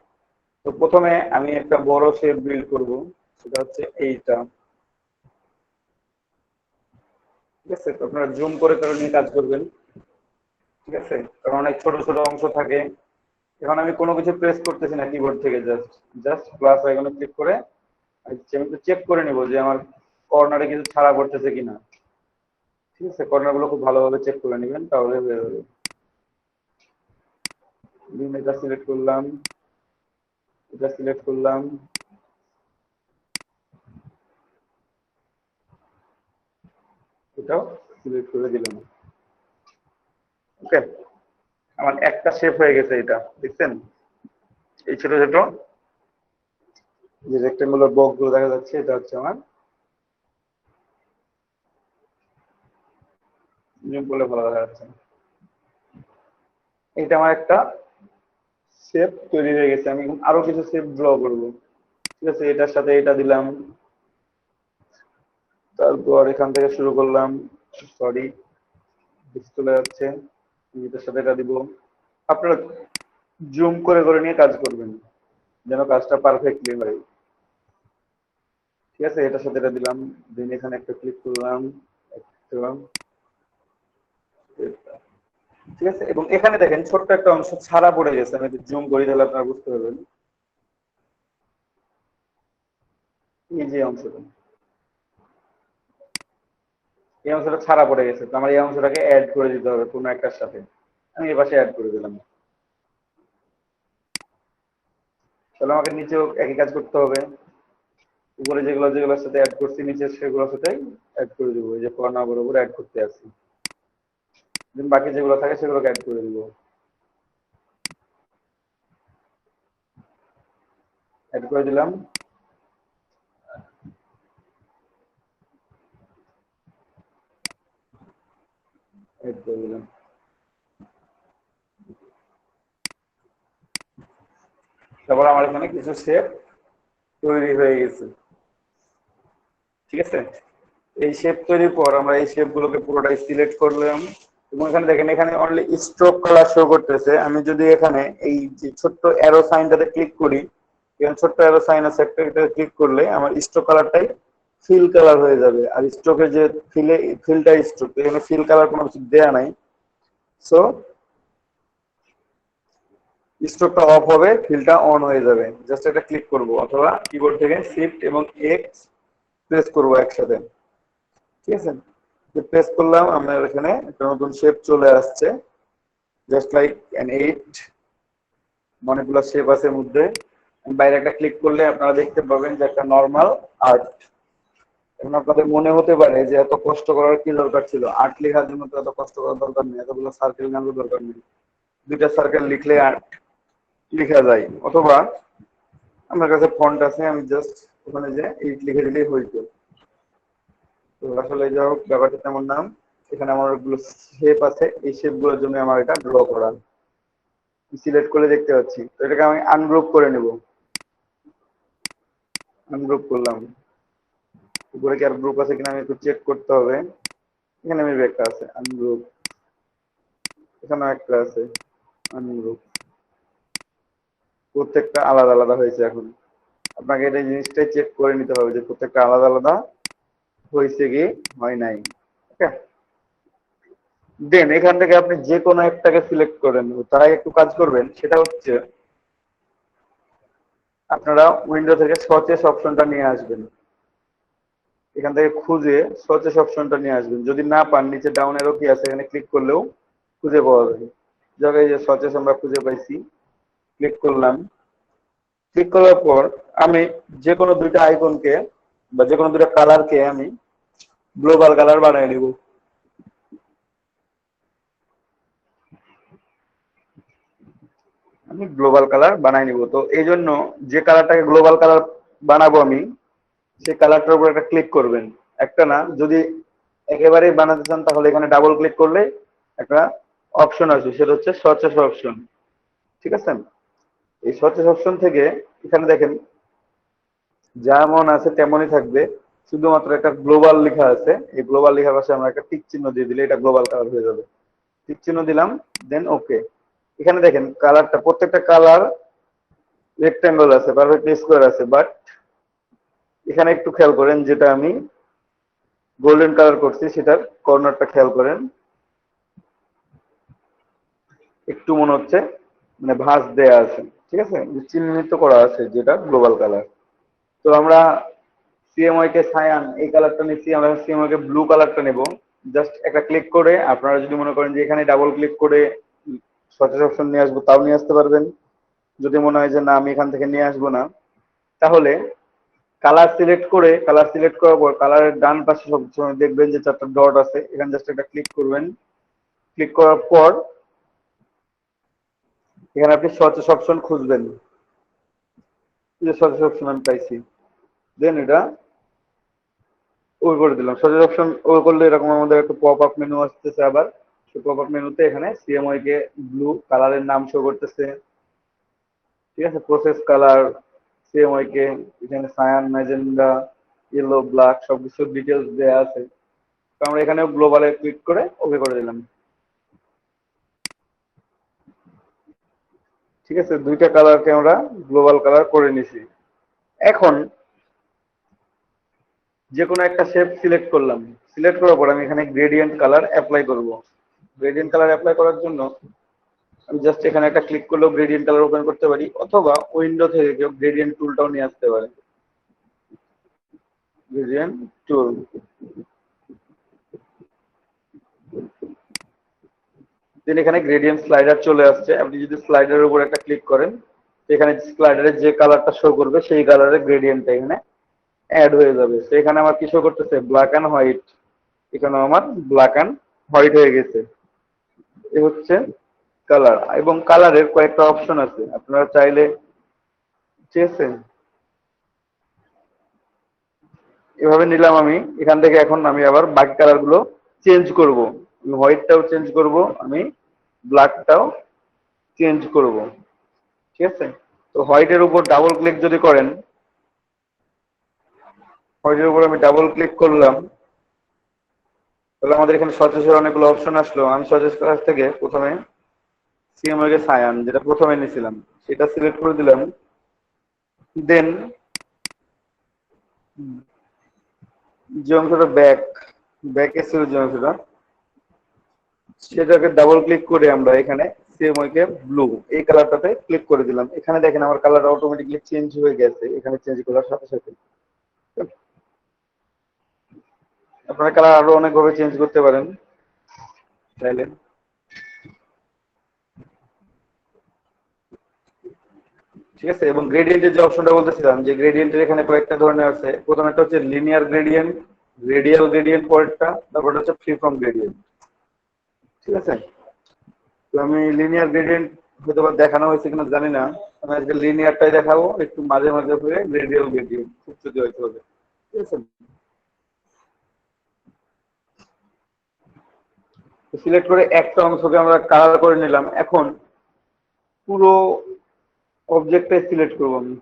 তো প্রথমে আমি একটা বড় শেপ বিল্ড করব, সেটা হচ্ছে এইটা। ঠিক আছে, তো আপনারা জুম করে করে নিয়ে কাজ করবেন। ঠিক আছে, কারণ অনেক ছোট ছোট অংশ থাকে। এখন আমি কোনো কিছু প্রেস করতেছি না কিবোর্ড থেকে, জাস্ট জাস্ট প্লাস আইকনে ক্লিক করে আমি একটু চেক করে নিব যে আমার কর্নারে কিছু ছাড়া পড়তেছে কিনা। ঠিক আছে, কর্নার গুলো খুব ভালোভাবে চেক করে নেবেন, তাহলে হয়ে যাবে। এটা সিলেক্ট করলাম, এটা সিলেক্ট করলাম, এটাও সিলেক্ট করে দিলাম। ওকে, আমার একটা শেপ হয়ে গেছে। এটা দেখছেন, এই ছোট ছোট যে রেক্টেঙ্গুলার বক্স গুলো দেখা যাচ্ছে, এটা হচ্ছে আমার, জুম করলে ভালো দেখা যাচ্ছে, এটা আমার একটা শেপ তৈরি হয়ে গেছে। আমি এখন আরো কিছু শেপ ড্র করব। ঠিক আছে, এটার সাথে এটা দিলাম, তারপর এখান থেকে শুরু করলাম, সরি চলে যাচ্ছে, এটার সাথে এটা দিব। আপনারা জুম করে করে নিয়ে কাজ করবেন যেন কাজটা পারফেক্টলি হয়। ঠিক আছে, এটার সাথে এটা দিলাম, দেন এখানে একটা ক্লিক করলাম, দিলাম। ঠিক আছে, এবং এখানে দেখেন ছোট্ট একটা অংশ ছাড়া পড়ে গেছে। আমি যদি জুম করি তাহলে আপনারা বুঝতে পারবেন, এই যে অংশটা, এই অংশটা ছাড়া পড়ে গেছে। তো আমার এই অংশটাকে অ্যাড করে দিতে হবে কোনো একটার সাথে। আমি এই পাশে অ্যাড করে দিলাম। তাহলে আমাকে নিচেও একই কাজ করতে হবে। উপরে যেগুলো যেগুলোর সাথে অ্যাড করছি, নিচে সেগুলোর সাথে অ্যাড করে দিব। এই যে কর্নার বরাবর অ্যাড করতে আসি, দেন বাকি যেগুলো থাকে সেগুলোকে অ্যাড করে দিব। অ্যাড করে দিলাম, অ্যাড করে দিলাম। তারপর আমার এখানে কিছু শেপ তৈরি হয়ে গেছে। ঠিক আছে, এই শেপ তৈরির পর আমরা এই শেপ গুলোকে পুরোটাই সিলেক্ট করলাম এবং এখানে দেখেন, এখানে অনলি স্ট্রোক কালার শো করতেছে। আমি যদি এখানে এই যে ছোট্ট অ্যারো সাইনটাতে ক্লিক করি, এখানে ছোট্ট অ্যারো সাইন আছে একটা, এটাতে ক্লিক করলে আমার স্ট্রোক কালারটাই ফিল কালার হয়ে যাবে। আর স্ট্রোকের যে ফিলটা স্ট্রোক, এখানে ফিল কালার কোনো কিছু দেয়া নাই। সো স্ট্রোকটা অফ হবে, ফিলটা অন হয়ে যাবে। জাস্ট এটা ক্লিক করব অথবা কিবোর্ড থেকে শিফট এবং এক্স প্রেস করব একসাথে। ঠিক আছে, প্রেস করলাম, আমার এখানে একটা নতুন শেপ চলে আসছে, জাস্ট লাইক অ্যান 8। অনেকগুলো শেপ আছে মধ্যে। বাইরে একটা ক্লিক করলে আপনারা দেখতে পাবেন যে একটা নর্মাল আর্ট। এখন আপনাদের মনে হতে পারে যে এত কষ্ট করার কি দরকার ছিল, আর্ট লেখার জন্য তো এত কষ্ট করার দরকার নেই, এতগুলো সার্কেল নেওয়ার দরকার নেই, দুইটা সার্কেল লিখলে আর্ট লেখা যায়। অথবা আমার কাছে ফন্ট আছে, আমি জাস্ট ওখানে যে 8 লিখে দিলেই হইতো। তো আসলে যাই হোক, ব্যাপারটা তেমন নাম। এখানে আমার অনেকগুলো শেপ আছে, এই শেপগুলোর জন্য আমার এটা ড্র করা। সিলেক্ট করে দেখতে পাচ্ছি, তো এটাকে আমি আনগ্রুপ করে নেব। আনগ্রুপ করলাম, উপরে কি আর গ্রুপ আছে কিনা আমি একটু চেক করতে হবে। এখানে মেবি একটা আছে আনগ্রুপ, এখানে একটা আছে আনগ্রুপ, প্রত্যেকটা আলাদা আলাদা হয়েছে। এখন আপনাকে এই জিনিসটাই চেক করে নিতে হবে যে প্রত্যেকটা আলাদা আলাদা হয়েছে কি হয় নাই। ওকে, দেন এখান থেকে আপনি যে কোনো একটাকে সিলেক্ট করেন। তার আগে একটু কাজ করবেন, সেটা হচ্ছে আপনারা উইন্ডো থেকে সচেস অপশনটা নিয়ে আসবেন। এখান থেকে খুঁজে সচেস অপশনটা নিয়ে আসবেন। যদি না পান, নিচে ডাউন এরো কি আছে, এখানে ক্লিক করলেও খুঁজে পাওয়া যাবে। জায়গায় যে সচেস আমরা খুঁজে পাইছি, ক্লিক করলাম। ক্লিক করার পর আমি যে কোনো দুইটা আইকনকে বা যে কোনো দুইটা কালারকে আমি গ্লোবাল কালার বানিয়ে নিব। আমি গ্লোবাল কালার বানাই নিব। তো এই জন্য যে কালারটাকে গ্লোবাল কালার বানাবো আমি, সেই কালারটার উপর একটা ক্লিক করবেন। একটা না, যদি একেবারেই বানাতে চান তাহলে এখানে ডাবল ক্লিক করলে একটা অপশন আছে, সেটা হচ্ছে সচেস অপশন। ঠিক আছে, এই সচেস অপশন থেকে এখানে দেখেন যেমন আছে তেমনই থাকবে, শুধুমাত্র একটা গ্লোবাল লেখা আছে। এই গ্লোবাল লেখার পাশে আমরা একটা টিক চিহ্ন দিয়ে দিলে এটা গ্লোবাল কালার হয়ে যাবে। টিক চিহ্ন দিলাম, দেন ওকে। এখানে দেখেন কালারটা, প্রত্যেকটা কালার রেক্ট্যাঙ্গল আছে, পারফেক্টলি স্কোয়ার আছে, বাট এখানে একটু খেয়াল করেন, যেটা আমি গোল্ডেন কালার করছি সেটার কর্নারটা খেয়াল করেন, একটু মনে হচ্ছে মানে ভাঁজ দেয়া আছে। ঠিক আছে, চিহ্নিত করা আছে যেটা গ্লোবাল কালার। তো আমরা সিএমওয়াই কে সায়ান এই কালারটা নিচ্ছি, আমরা সিএমওয়াই কে ব্লু কালারটা নেব। জাস্ট একটা ক্লিক করে, আপনারা যদি মনে করেন যে এখানে ডাবল ক্লিক করে সচেস অপশন নিয়ে আসবো, তাও নিয়ে আসতে পারবেন। যদি মনে হয় যে না আমি এখান থেকে নিয়ে আসবো না, তাহলে কালার সিলেক্ট করে, কালার সিলেক্ট করার পর কালারের ডান পাশে সবসময় দেখবেন যে চারটা ডট আছে, এখানে জাস্ট একটা ক্লিক করবেন। ক্লিক করার পর এখানে আপনি সচেস অপশন খুঁজবেন, যে সচেস অপশন আমি পাইছি, দেন এটা ওই করে দিলাম। সচেস অপশন ওই করলে এরকম আমাদের একটা পপ আপ মেনু আসতেছে। আবার সেই পপ আপ মেনুতে এখানে সিএমওয়াই কে ব্লু কালারের নাম শো করতেছে। ঠিক আছে, প্রসেস কালার সিএমওয়াই কে, এখানে সায়ান, ম্যাজেন্ডা, ইয়েলো, ব্ল্যাক সবকিছু ডিটেলস দেওয়া আছে। তো আমরা এখানে গ্লোবালে ক্লিক করে ওকে করে দিলাম। ঠিক আছে, দুইটা কালারকে আমরা গ্লোবাল কালার করে নিছি। এখন যে কোনো একটা শেপ সিলেক্ট করলাম। সিলেক্ট করার পর আমি এখানে গ্রেডিয়েন্ট কালার অ্যাপ্লাই করব। গ্রেডিয়েন্ট কালার অ্যাপ্লাই করার জন্য আমি জাস্ট এখানে একটা ক্লিক করলেও গ্রেডিয়েন্ট কালার ওপেন করতে পারি, অথবা উইন্ডো থেকে কেউ গ্রেডিয়েন্ট টুলটাও নিয়ে আসতে পারে। গ্রেডিয়েন্ট টুল, দেন এখানে গ্রেডিয়েন্ট স্লাইডার চলে আসছে। আপনি যদি স্লাইডারের উপর একটা ক্লিক করেন, এখানে স্লাইডারে যে কালারটা শো করবে সেই কালারের গ্রেডিয়েন্টটা এখানে অ্যাড হয়ে যাবে। তো এখানে আমার কি শো করতেছে, ব্ল্যাক অ্যান্ড হোয়াইট। এখানে আমার ব্ল্যাক অ্যান্ড হোয়াইট হয়ে গেছে। এ হচ্ছে কালার, এবং কালারের কয়েকটা অপশন আছে, আপনারা চাইলে, ঠিক আছে, এভাবে নিলাম আমি। এখান থেকে এখন আমি আবার বাকি কালার গুলো চেঞ্জ করব। হোয়াইটটাও চেঞ্জ করব, আমি ব্ল্যাকটাও চেঞ্জ করব। ঠিক আছে, তো হোয়াইটের উপর ডাবল ক্লিক যদি করেন, হোয়াইটের উপর আমি ডাবল ক্লিক করলাম, তাহলে আমাদের এখানে সচেসের অনেকগুলো অপশন আসলো। আমি সচেস কালার থেকে প্রথমে সিএমওয়াই কে সায়ান, যেটা প্রথমে নিয়েছিলাম, সেটা সিলেক্ট করে দিলাম। দেন যে অংশটা ব্যাকে ছিল, যে অংশটা, সেটাকে ডাবল ক্লিক করে আমরা এখানে সিএমওয়াই কে ব্লু এই কালারটাতে ক্লিক করে দিলাম। এখানে দেখেন আমার কালারটা অটোমেটিকলি চেঞ্জ হয়ে গেছে এখানে চেঞ্জ করার সাথে সাথে। আপনারা কালার আরো অনেকভাবে চেঞ্জ করতে পারেন চাইলে। ঠিক আছে, এবং গ্রেডিয়েন্টের যে অপশনটা বলতেছিলাম, যে গ্রেডিয়েন্টের এখানে কয়েকটা ধরনের আছে। প্রথম একটা হচ্ছে লিনিয়ার গ্রেডিয়েন্ট, রেডিয়াল গ্রেডিয়েন্ট পরেরটা, তারপর হচ্ছে ফ্রি ফর্ম গ্রেডিয়েন্ট। ঠিক আছে, তো আমি লিনিয়ার গ্রেডিয়েন্ট হয়তো বা দেখানো হয়েছে কিনা জানি না, আমি আজকে লিনিয়ারটাই দেখাবো, একটু মাঝে মাঝে হয়ে রেডিয়াল গ্রেডিয়েন্ট খুব যদি হয়তো হবে। ঠিক আছে, সিলেক্ট করে একটা অংশকে আমরা কালার করে নিলাম। এখন পুরো অবজেক্টটাই সিলেক্ট করবো আমি।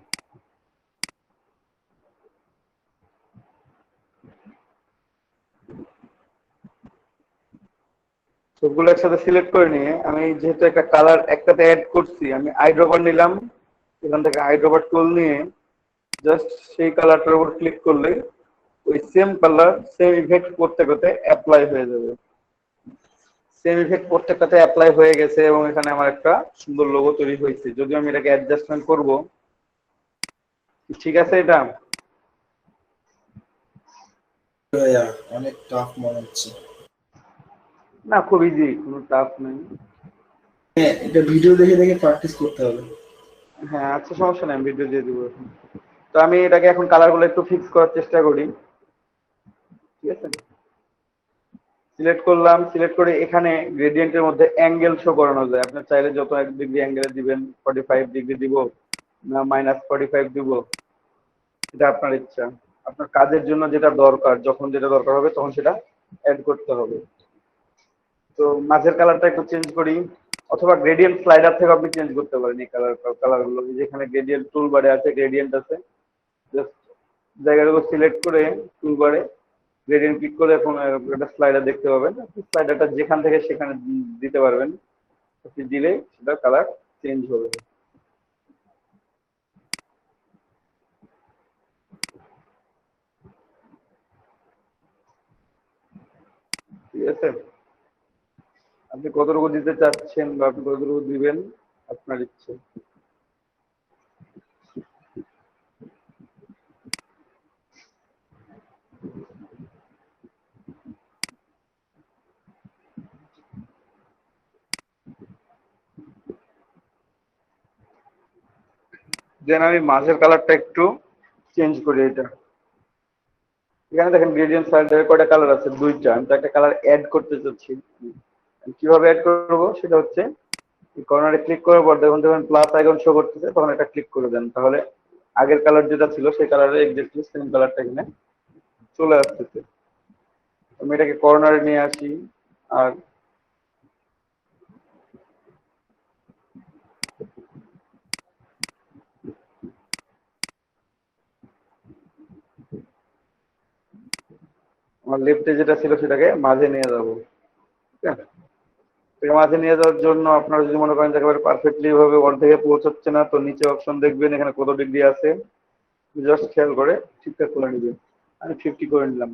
সবগুলো একসাথে সিলেক্ট করে নিয়ে আমি যেহেতু একটা কালার একটাতে অ্যাড করছি, আমি আইড্রপার নিলাম। এখান থেকে আইড্রপার টুল নিয়ে জাস্ট সেই কালারটার উপর ক্লিক করলে ওই সেম কালার সেম ইফেক্ট প্রত্যেকটাতে অ্যাপ্লাই হয়ে যাবে। সেম ইফেক্ট প্রত্যেকটাতে অ্যাপ্লাই হয়ে গেছে এবং এখানে আমার একটা সুন্দর লোগো তৈরি হয়েছে। যদি আমি এটাকে অ্যাডজাস্টমেন্ট করব, ঠিক আছে এটা? ভাইয়া অনেক টাফ মনে হচ্ছে। না, খুব ইজি, কোনো টাফ নেই। হ্যাঁ, এটা ভিডিও দেখে দেখে প্র্যাকটিস করতে হবে। হ্যাঁ আচ্ছা, সমস্যা নেই, আমি ভিডিও দিয়ে দিব এখন। তো আমি এটাকে এখন কালারগুলো একটু ফিক্স করার চেষ্টা করি। ঠিক আছে, সিলেক্ট করলাম। সিলেক্ট করে এখানে গ্রেডিয়েন্টের মধ্যে অ্যাঙ্গেল শো করানো যায়। আপনার চাইলে যত 1 ডিগ্রি অ্যাঙ্গেলে দিবেন, 45 ডিগ্রি দিব না -45 দিব, এটা আপনার ইচ্ছা। আপনার কাজের জন্য যেটা দরকার, যখন যেটা দরকার হবে তখন সেটা অ্যাড করতে হবে। তো মাঝের কালারটা একটু চেঞ্জ করি, অথবা গ্রেডিয়েন্ট স্লাইডার থেকে আপনি চেঞ্জ করতে পারেন এই কালারগুলো। যেখানে গ্রেডিয়েন্ট টুল বারে আছে, গ্রেডিয়েন্ট আছে, জাস্ট জায়গাগুলো সিলেক্ট করে টুলবারে গ্রেডিয়েন্ট ক্লিক করে এখন একটা স্লাইডার দেখতে পাবেন। আপনি স্লাইডারটা যেখান থেকে সেখানে দিতে পারবেন। আপনি দিলে সেটা কালার চেঞ্জ হবে। ঠিক আছে, আপনি কতটুকু দিতে চাচ্ছেন বা আপনি কতটুকু দিবেন আপনার ইচ্ছে। দেন আমি মাঝের কালারটা একটু চেঞ্জ করি। এটা এখানে দেখেন গ্রেডিয়েন্ট স্লাইডারে কয়টা কালার আছে, 2টা। আমি তো একটা কালার অ্যাড করতে চাচ্ছি। কিভাবে অ্যাড করব সেটা হচ্ছে, কর্নারে ক্লিক করার পর যখন প্লাস আইকন শো করতেছে তখন এটা ক্লিক করে দেন, তাহলে আগের কালার যেটা ছিল সেই কালারে এক্স্যাক্টলি সেম কালারটা এখানে চলে আসতেছে। আমি এটাকে কর্নারে নিয়ে আসি। আর আমার লেফটে যেটা ছিল সেটাকে মাঝে নিয়ে যাবো। ঠিক আছে, মাঝে নিয়ে যাওয়ার জন্য আপনারা যদি মনে করেন যে একেবারে পারফেক্টলি ভাবে অর্ধেকে পৌঁছাচ্ছে না, তো নিচে অপশন দেখবেন এখানে কত ডিগ্রি আছে, জাস্ট খেয়াল করে ঠিকঠাক করে নেবেন। আমি 50 করে নিলাম।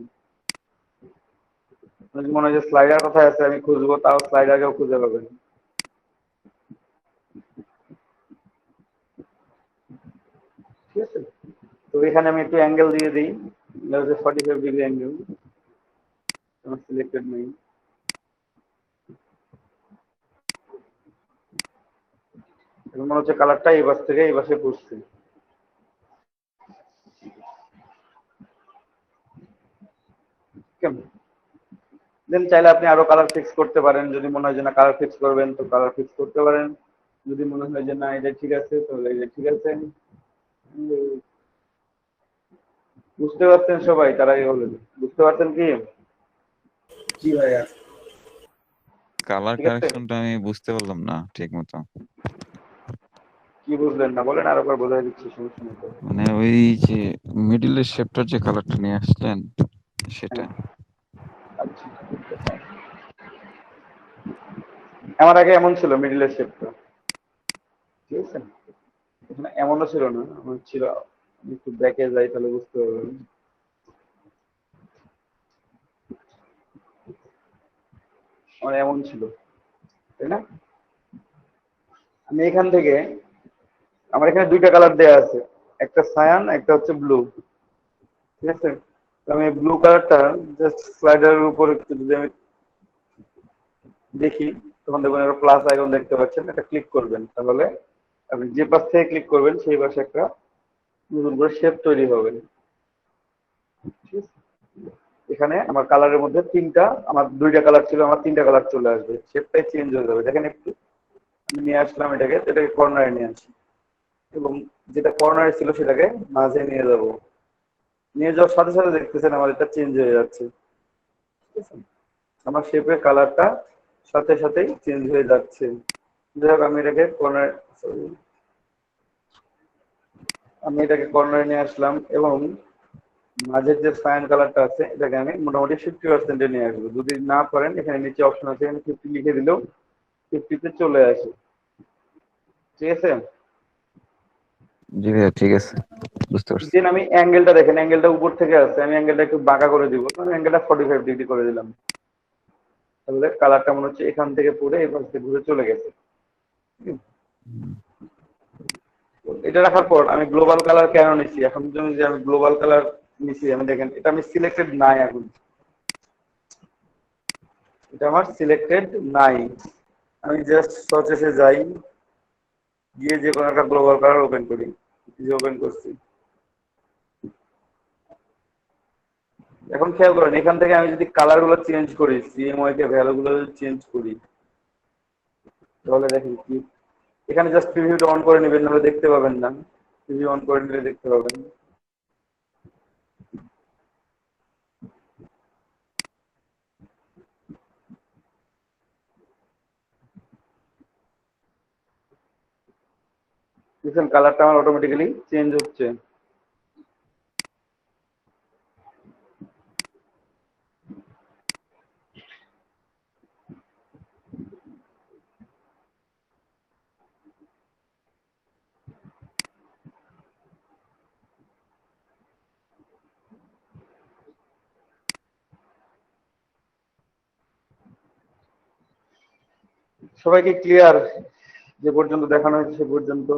যদি মনে হয় যে স্লাইডার কোথায় আছে আমি খুঁজবো, তাও স্লাইডারকেও খুঁজে পাবেন। ঠিক আছে, তো এখানে আমি একটু অ্যাঙ্গেল দিয়ে দিই, 45 ডিগ্রি অ্যাঙ্গেল আমার সিলেক্টেড নেই। এখন মনে হচ্ছে কালারটা এই পাশ থেকে এই পাশে পড়ছে। কেমন? দেন চাইলে আপনি আরো কালার ফিক্স করতে পারেন। যদি মনে হয় যে না কালার ফিক্স করবেন তো কালার ফিক্স করতে পারেন। যদি মনে হয় যে না এটা ঠিক আছে তাহলে এটা ঠিক আছে। বুঝতে পারছেন সবাই? তারাই বলেন, বুঝতে পারছেন কি? জি ভাইয়া। কালার ঠিক আছে, কারেকশনটা আমি বুঝতে পারলাম না ঠিক মতো। কি বুঝলেন না বলেন, আর একবার বোঝাই দিচ্ছি, সমস্যা নেই তো। মানে ওই যে মিডিলের শেপটার যে কালারটা নিয়ে আসলেন সেটা। হ্যাঁ, আচ্ছা, আমার আগে এমন ছিল মিডিলের শেপটা। ঠিক আছে, এখানে এমনও ছিল না, আমার ছিল। আমি একটু ব্যাকে যাই তাহলে বুঝতে পারবেন। আমার এমন ছিল, তাই না? আমি এখান থেকে, আমার এখানে 2টা কালার দেয়া আছে, একটা সায়ান একটা হচ্ছে ব্লু। ঠিক আছে, তো আমি ব্লু কালারটা জাস্ট স্লাইডারের উপর একটু যদি আমি দেখি, তখন দেখবেন একটা প্লাস আইকন দেখতে পাচ্ছেন, এটা ক্লিক করবেন, তাহলে আপনি যে পাশ থেকে ক্লিক করবেন সেই পাশে একটা নতুন করে শেপ তৈরি হবে। ঠিক আছে, এখানে আমার কালারের মধ্যে আমার 2টা কালার ছিল, আমার 3টা কালার চলে আসবে, শেপটাই চেঞ্জ হয়ে যাবে। দেখেন একটু, আমি নিয়ে আসলাম এটাকে কর্নারে নিয়ে আসি এবং যেটা কর্নারে ছিল সেটাকে মাঝে নিয়ে যাব। নিয়ে যাওয়ার সাথে সাথে দেখতেছেন আমার এটা চেঞ্জ হয়ে যাচ্ছে। ঠিক আছে, আমার শেপের কালারটা সাথে সাথেই চেঞ্জ হয়ে যাচ্ছে। যাই হোক, আমি এটাকে কর্নারে নিয়ে আসলাম এবং মাঝের যে সায়ান কালারটা আছে এটাকে আমি মোটামুটি 50% নিয়ে আসবো। যদি না পারেন এখানে নিচে অপশন আছে, এখানে 50 লিখে দিলেও 50-তে চলে আসে। ঠিক আছে? জি ভাইয়া, ঠিক আছে, বুঝতে পারছি। দেন আমি অ্যাঙ্গেলটা দেখেন, অ্যাঙ্গেলটা উপর থেকে আসছে, আমি অ্যাঙ্গেলটা একটু বাঁকা করে দিব। আমি অ্যাঙ্গেলটা 45 ডিগ্রি করে দিলাম। তাহলে কালারটা মনে হচ্ছে এখান থেকে পড়ে এই পাশ থেকে ঘুরে চলে গেছে। এটা রাখার পর আমি গ্লোবাল কালার কেন নিচ্ছি, এখন যে আমি গ্লোবাল কালার নিচ্ছি, আমি দেখেন এটা আমি সিলেক্টেড নাই, এখন এটা আমার সিলেক্টেড নাই। আমি জাস্ট সার্চে যাই, গিয়ে যে কোনো একটা গ্লোবাল কালার ওপেন করি, ওপেন করছি। এখন খেয়াল করেন, এখান থেকে আমি যদি কালার গুলো চেঞ্জ করি, সিএমওয়াই কে ভ্যালু গুলো চেঞ্জ করি, তাহলে দেখেন কি এখানে জাস্ট প্রিভিউটা অন করে নেবেন, নাহলে দেখতে পাবেন না। প্রিভিউ অন করে নিলে দেখতে পাবেন। দেখুন কালারটা আমার অটোমেটিক্যালি চেঞ্জ হচ্ছে। সবাইকে ক্লিয়ার? যে পর্যন্ত দেখানো হয়েছে সে পর্যন্ত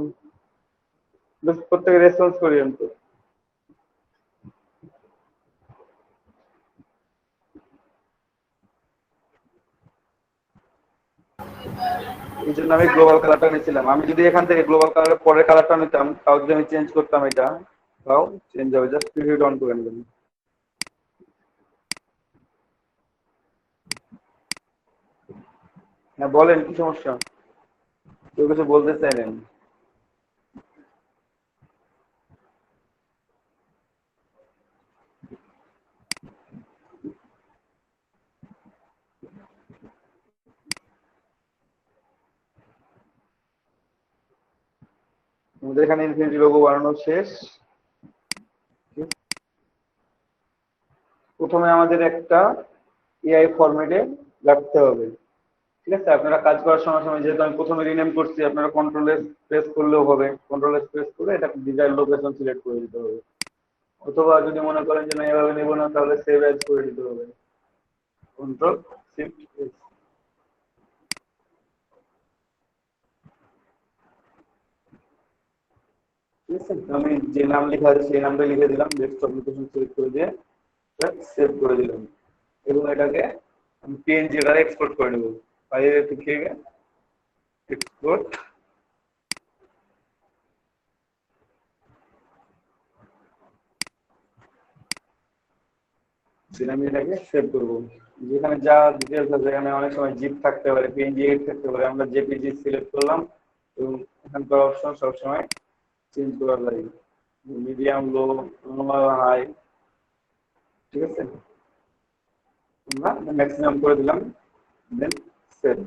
প্রত্যেকে রেসপন্স করিয়েন তো। এই জন্য আমি গ্লোবাল কালারটা নিয়েছিলাম। আমি যদি এখান থেকে গ্লোবাল কালারের পরের কালারটা নিতাম, তাও যদি আমি চেঞ্জ করতাম, এটা তাও চেঞ্জ হবে। জাস্ট প্রিভিউ অন করে নেবেন। হ্যাঁ বলেন, কি সমস্যা? কেউ কিছু বলতে চাইলেন? আমাদের এখানে ইনফিনিটি লোগো বানানো শেষ। প্রথমে আমাদের একটা এআই ফরম্যাটে রাখতে হবে। ঠিক আছে? আপনারা কাজ করার সময় সময়, যেহেতু আমি প্রথমে রিনেম করছি, আপনারা কন্ট্রোল এস প্রেস করলেও হবে। কন্ট্রোল এস প্রেস করে এটা ডিজাইন লোকেশন সিলেক্ট করে দিতে হবে। অথবা যদি মনে করেন যে না এভাবে নেব না, তাহলে সেভ অ্যাজ করে দিতে হবে। Control shift S. ঠিক আছে? আমি যে নাম লেখা আছে সেই নামটা লিখে দিলাম, ডেস্কটপ লোকেশন সিলেক্ট করে দিয়ে সেভ করে দিলাম এবং এটাকে আমি পিএনজি দ্বারা এক্সপোর্ট করে নেব। ফাইলে থেকে এক্সপোর্ট, আমি এটাকে সেভ করবো। যেখানে যা ডিটেলস আছে, এখানে অনেক সময় জিপ থাকতে পারে, পিএনজি থাকতে পারে, আমরা জেপিজি সিলেক্ট করলাম এবং এখানকার অপশন সবসময় চেঞ্জ করা লাগে, মিডিয়াম, লো, নর্মাল, হাই। ঠিক আছে? আমরা ম্যাক্সিমাম করে দিলাম, দেন সেভ।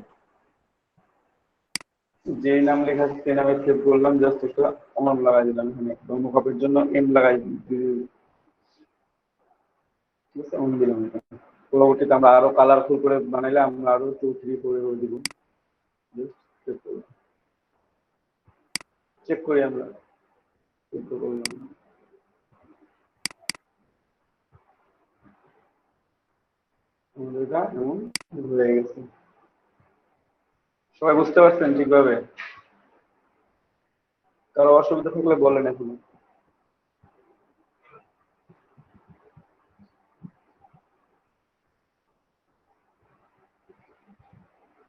যে নাম লেখা আছে সেই নামে সেভ করলাম, জাস্ট একটা অন লাগাই দিলাম, এখানে ডেমো জন্য এম লাগাই দিলাম। ঠিক আছে? অন দিলাম। এটা পরবর্তীতে আমরা আরো কালারফুল করে বানাইলে আমরা আরো 2, 3, 4 করে দিব। চেক করি আমরা। আমাদের এটা এমন হয়ে গেছে। সবাই বুঝতে পারছেন ঠিকভাবে? কারো অসুবিধা থাকলে বলেন এখন।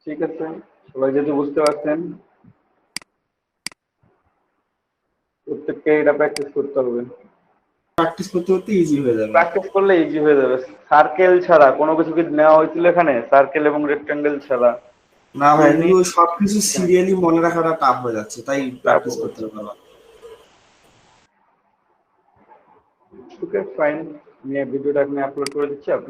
ঠিক আছে, সবাই যেহেতু বুঝতে পারছেন, প্রত্যেককে এটা প্র্যাকটিস করতে হবে। প্র্যাকটিস করতে করতে ইজি হয়ে যাবে। প্র্যাকটিস করলে ইজি হয়ে যাবে। সার্কেল ছাড়া কোনো কিছু কি নেওয়া হয়েছিল এখানে? সার্কেল এবং রেক্টেঙ্গেল ছাড়া না ভাই, এমনি এগুলো সবকিছু সিরিয়ালি মনে রাখাটা টাফ হয়ে যাচ্ছে, তাই প্র্যাকটিস করতে হবে। ওকে ফাইন, আমি ভিডিওটা এখানে আপলোড করে দিচ্ছি। আপনারা